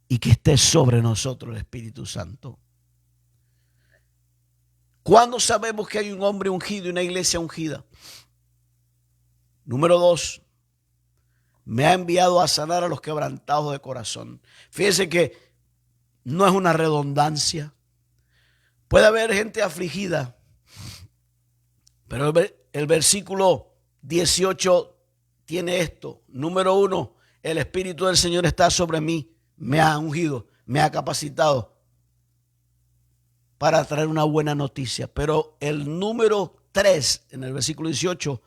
y que esté sobre nosotros el Espíritu Santo. ¿Cuándo sabemos que hay un hombre ungido y una iglesia ungida? Número 2, me ha enviado a sanar a los quebrantados de corazón. Fíjense que no es una redundancia. Puede haber gente afligida, pero el versículo 18 tiene esto. Número 1, el Espíritu del Señor está sobre mí, me ha ungido, me ha capacitado para traer una buena noticia. Pero el número 3, en el versículo 18,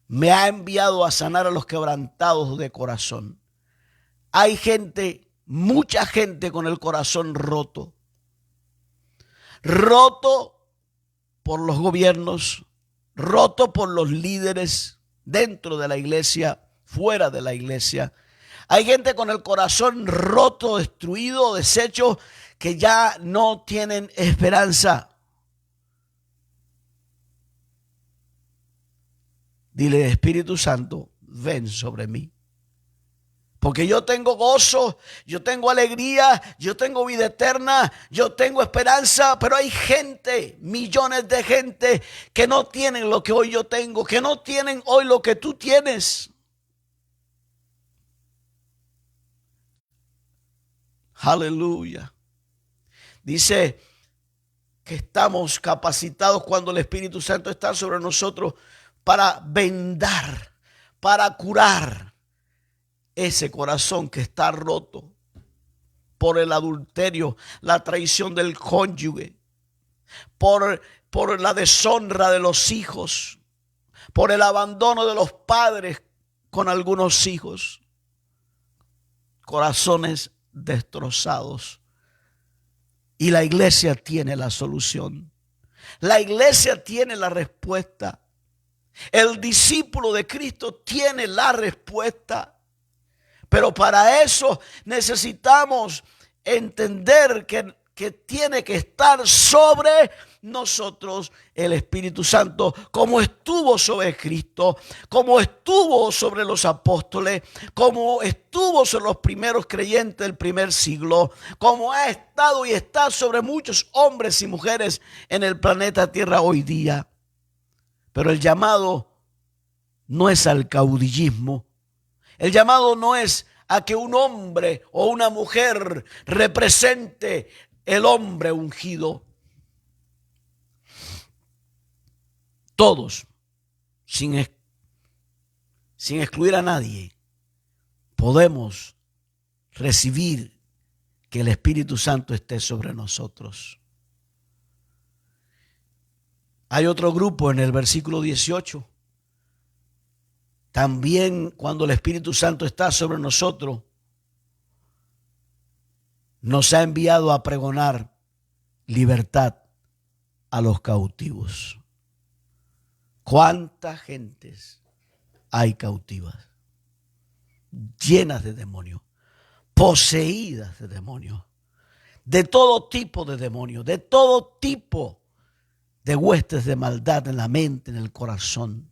me ha enviado a sanar a los quebrantados de corazón. Hay gente, mucha gente con el corazón roto. Roto por los gobiernos, roto por los líderes dentro de la iglesia, fuera de la iglesia. Hay gente con el corazón roto, destruido, deshecho, que ya no tienen esperanza. Dile: Espíritu Santo, ven sobre mí. Porque yo tengo gozo, yo tengo alegría, yo tengo vida eterna, yo tengo esperanza, pero hay gente, millones de gente que no tienen lo que hoy yo tengo, que no tienen hoy lo que tú tienes. Aleluya. Dice que estamos capacitados cuando el Espíritu Santo está sobre nosotros para vendar, para curar ese corazón que está roto por el adulterio, la traición del cónyuge, por la deshonra de los hijos, por el abandono de los padres con algunos hijos. Corazones destrozados. Y la iglesia tiene la solución. La iglesia tiene la respuesta. El discípulo de Cristo tiene la respuesta. Pero para eso necesitamos entender que tiene que estar sobre nosotros el Espíritu Santo, como estuvo sobre Cristo, como estuvo sobre los apóstoles, como estuvo sobre los primeros creyentes del primer siglo, como ha estado y está sobre muchos hombres y mujeres en el planeta Tierra hoy día. Pero el llamado no es al caudillismo. El llamado no es a que un hombre o una mujer represente el hombre ungido. Todos, sin sin excluir a nadie, podemos recibir que el Espíritu Santo esté sobre nosotros. Hay otro grupo en el versículo 18. También cuando el Espíritu Santo está sobre nosotros, nos ha enviado a pregonar libertad a los cautivos. ¿Cuántas gentes hay cautivas? Llenas de demonios, poseídas de demonios, de todo tipo de demonios, de todo tipo de huestes de maldad en la mente, en el corazón,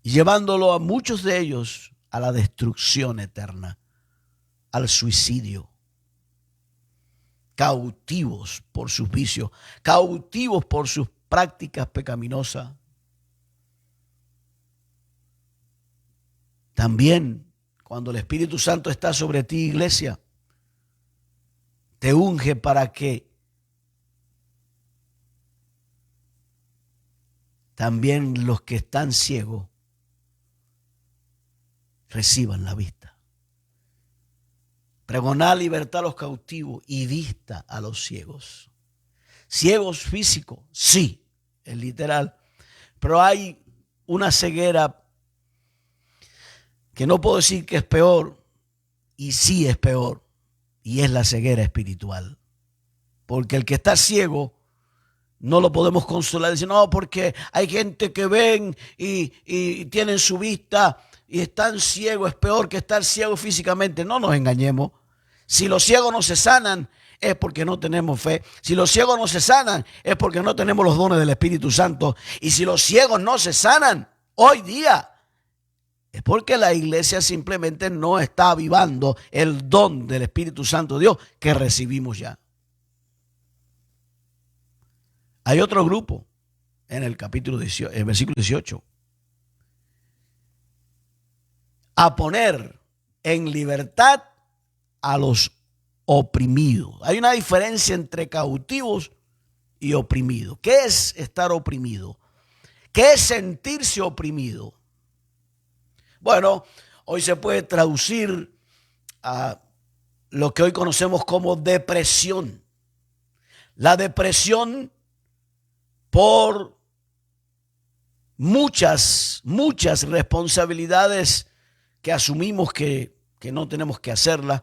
y llevándolo a muchos de ellos a la destrucción eterna, al suicidio. Cautivos por sus vicios, cautivos por sus prácticas pecaminosas. También cuando el Espíritu Santo está sobre ti, iglesia, te unge para que también los que están ciegos reciban la vista. Pregonar libertad a los cautivos y vista a los ciegos. Ciegos físicos, sí, es literal, pero hay una ceguera que no puedo decir que es peor, y sí es peor, y es la ceguera espiritual. Porque el que está ciego no lo podemos consolar diciendo, no, porque hay gente que ven y tienen su vista y están ciegos, es peor que estar ciego físicamente. No nos engañemos. Si los ciegos no se sanan, es porque no tenemos fe. Si los ciegos no se sanan, es porque no tenemos los dones del Espíritu Santo. Y si los ciegos no se sanan hoy día, es porque la iglesia simplemente no está avivando el don del Espíritu Santo de Dios que recibimos ya. Hay otro grupo en el capítulo 18, el versículo 18. A poner en libertad a los oprimidos. Hay una diferencia entre cautivos y oprimidos. ¿Qué es estar oprimido? ¿Qué es sentirse oprimido? Bueno, hoy se puede traducir a lo que hoy conocemos como depresión. La depresión por muchas responsabilidades que asumimos que no tenemos que hacerlas.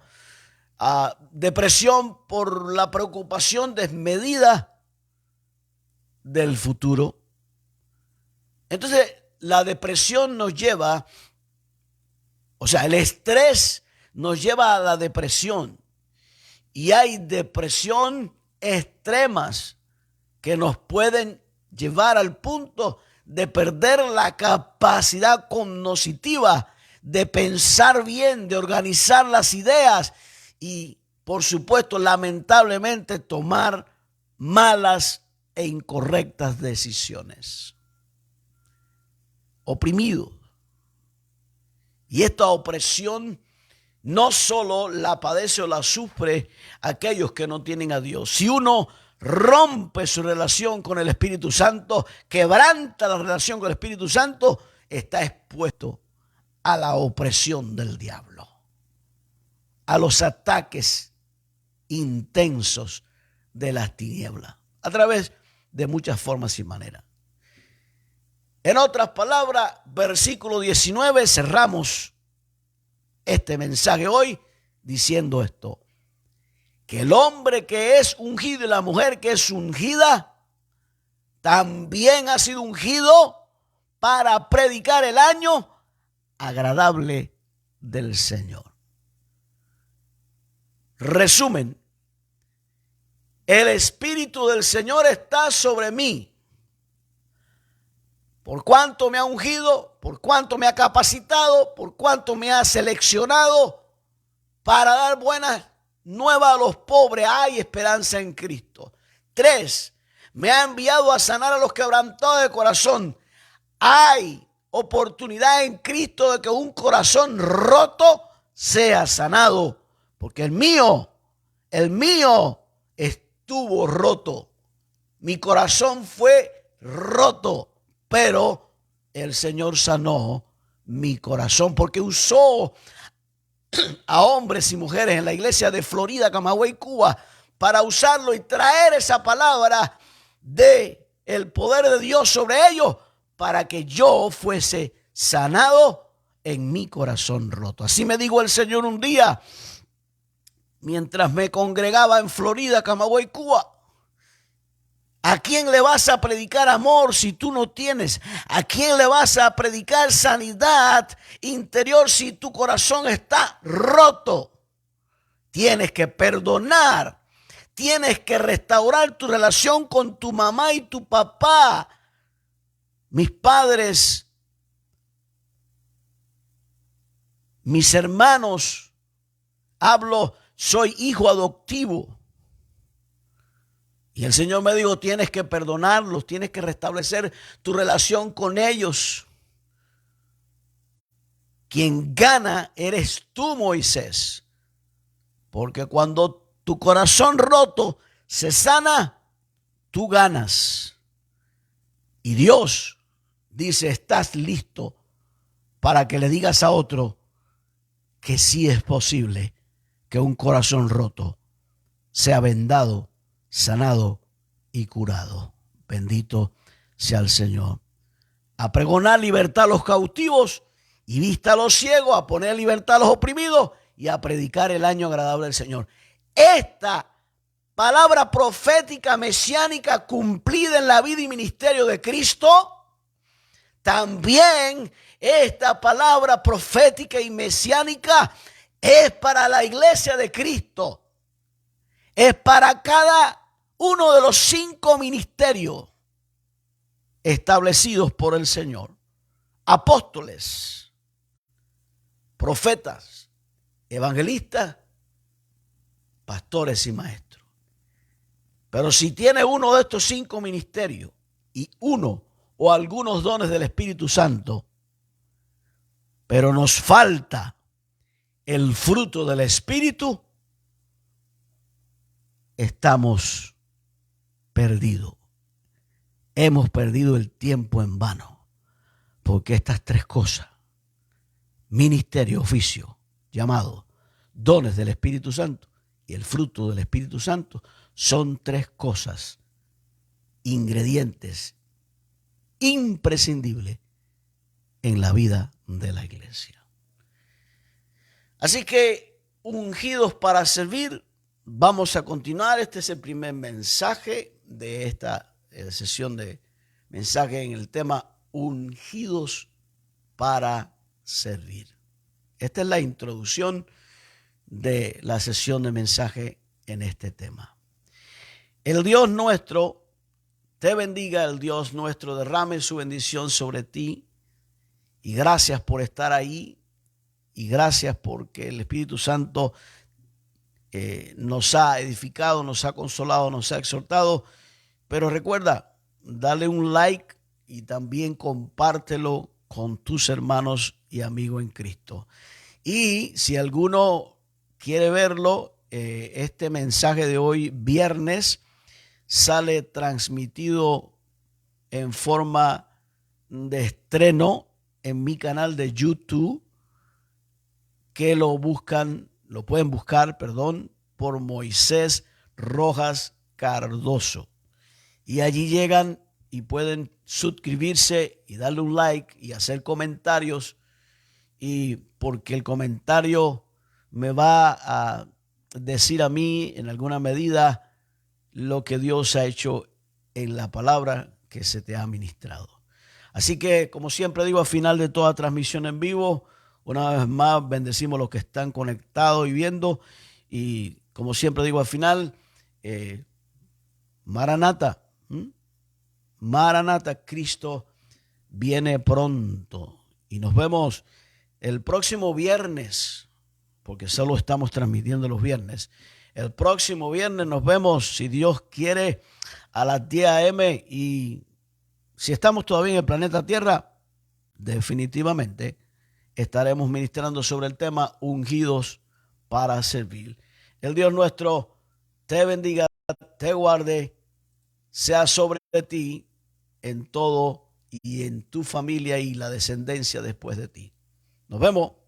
Depresión por la preocupación desmedida del futuro. Entonces, la depresión nos lleva, o sea, el estrés nos lleva a la depresión. Y hay depresión extremas que nos pueden llevar al punto de perder la capacidad cognitiva de pensar bien, de organizar las ideas y, por supuesto, lamentablemente, tomar malas e incorrectas decisiones. Oprimido. Y esta opresión no solo la padece o la sufre aquellos que no tienen a Dios. Si uno rompe su relación con el Espíritu Santo, quebranta la relación con el Espíritu Santo, está expuesto a la opresión del diablo, a los ataques intensos de las tinieblas, a través de muchas formas y maneras. En otras palabras, versículo 19, cerramos este mensaje hoy diciendo esto: que el hombre que es ungido y la mujer que es ungida también ha sido ungido para predicar el año agradable del Señor. Resumen: el Espíritu del Señor está sobre mí. Por cuanto me ha ungido, por cuanto me ha capacitado, por cuanto me ha seleccionado para dar buenas nuevas a los pobres. Hay esperanza en Cristo. 3, me ha enviado a sanar a los quebrantados de corazón. Hay oportunidad en Cristo de que un corazón roto sea sanado, porque el mío estuvo roto. Mi corazón fue roto, pero el Señor sanó mi corazón, porque usó a hombres y mujeres en la iglesia de Florida, Camagüey, Cuba, para usarlo y traer esa palabra de el poder de Dios sobre ellos para que yo fuese sanado en mi corazón roto. Así me dijo el Señor un día mientras me congregaba en Florida, Camagüey, Cuba. ¿A quién le vas a predicar amor si tú no tienes? ¿A quién le vas a predicar sanidad interior si tu corazón está roto? Tienes que perdonar. Tienes que restaurar tu relación con tu mamá y tu papá. Mis padres, mis hermanos, soy hijo adoptivo. Y el Señor me dijo, tienes que perdonarlos, tienes que restablecer tu relación con ellos. Quien gana eres tú, Moisés. Porque cuando tu corazón roto se sana, tú ganas. Y Dios dice, estás listo para que le digas a otro que sí es posible que un corazón roto sea vendado, sanado y curado. Bendito sea el Señor. A pregonar libertad a los cautivos y vista a los ciegos, a poner libertad a los oprimidos y a predicar el año agradable del Señor. Esta palabra profética mesiánica cumplida en la vida y ministerio de Cristo, también esta palabra profética y mesiánica es para la iglesia de Cristo. Es para cada uno de los 5 ministerios establecidos por el Señor. Apóstoles, profetas, evangelistas, pastores y maestros. Pero si tiene uno de estos 5 ministerios y uno o algunos dones del Espíritu Santo, pero nos falta el fruto del Espíritu, estamos perdidos. Hemos perdido el tiempo en vano, porque estas 3 cosas, ministerio, oficio, llamado, dones del Espíritu Santo y el fruto del Espíritu Santo, son 3 cosas, ingredientes imprescindibles en la vida de la iglesia. Así que, ungidos para servir, vamos a continuar. Este es el primer mensaje de esta sesión de mensaje en el tema ungidos para servir. Esta es la introducción de la sesión de mensaje en este tema. El Dios nuestro te bendiga, el Dios nuestro derrame su bendición sobre ti, y gracias por estar ahí, y gracias porque el Espíritu Santo nos ha edificado, nos ha consolado, nos ha exhortado. Pero recuerda, dale un like y también compártelo con tus hermanos y amigos en Cristo. Y si alguno quiere verlo, este mensaje de hoy, viernes, sale transmitido en forma de estreno en mi canal de YouTube, que lo pueden buscar, por Moisés Rojas Cardoso. Y allí llegan y pueden suscribirse y darle un like y hacer comentarios, y porque el comentario me va a decir a mí en alguna medida lo que Dios ha hecho en la palabra que se te ha ministrado. Así que, como siempre digo, al final de toda transmisión en vivo, una vez más bendecimos a los que están conectados y viendo. Y como siempre digo al final, Maranata, Maranata, Cristo viene pronto. Y nos vemos el próximo viernes, porque solo estamos transmitiendo los viernes. El próximo viernes nos vemos, si Dios quiere, a las 10 a.m. Y si estamos todavía en el planeta Tierra, definitivamente estaremos ministrando sobre el tema ungidos para servir. El Dios nuestro te bendiga, te guarde, sea sobre ti en todo y en tu familia y la descendencia después de ti. Nos vemos.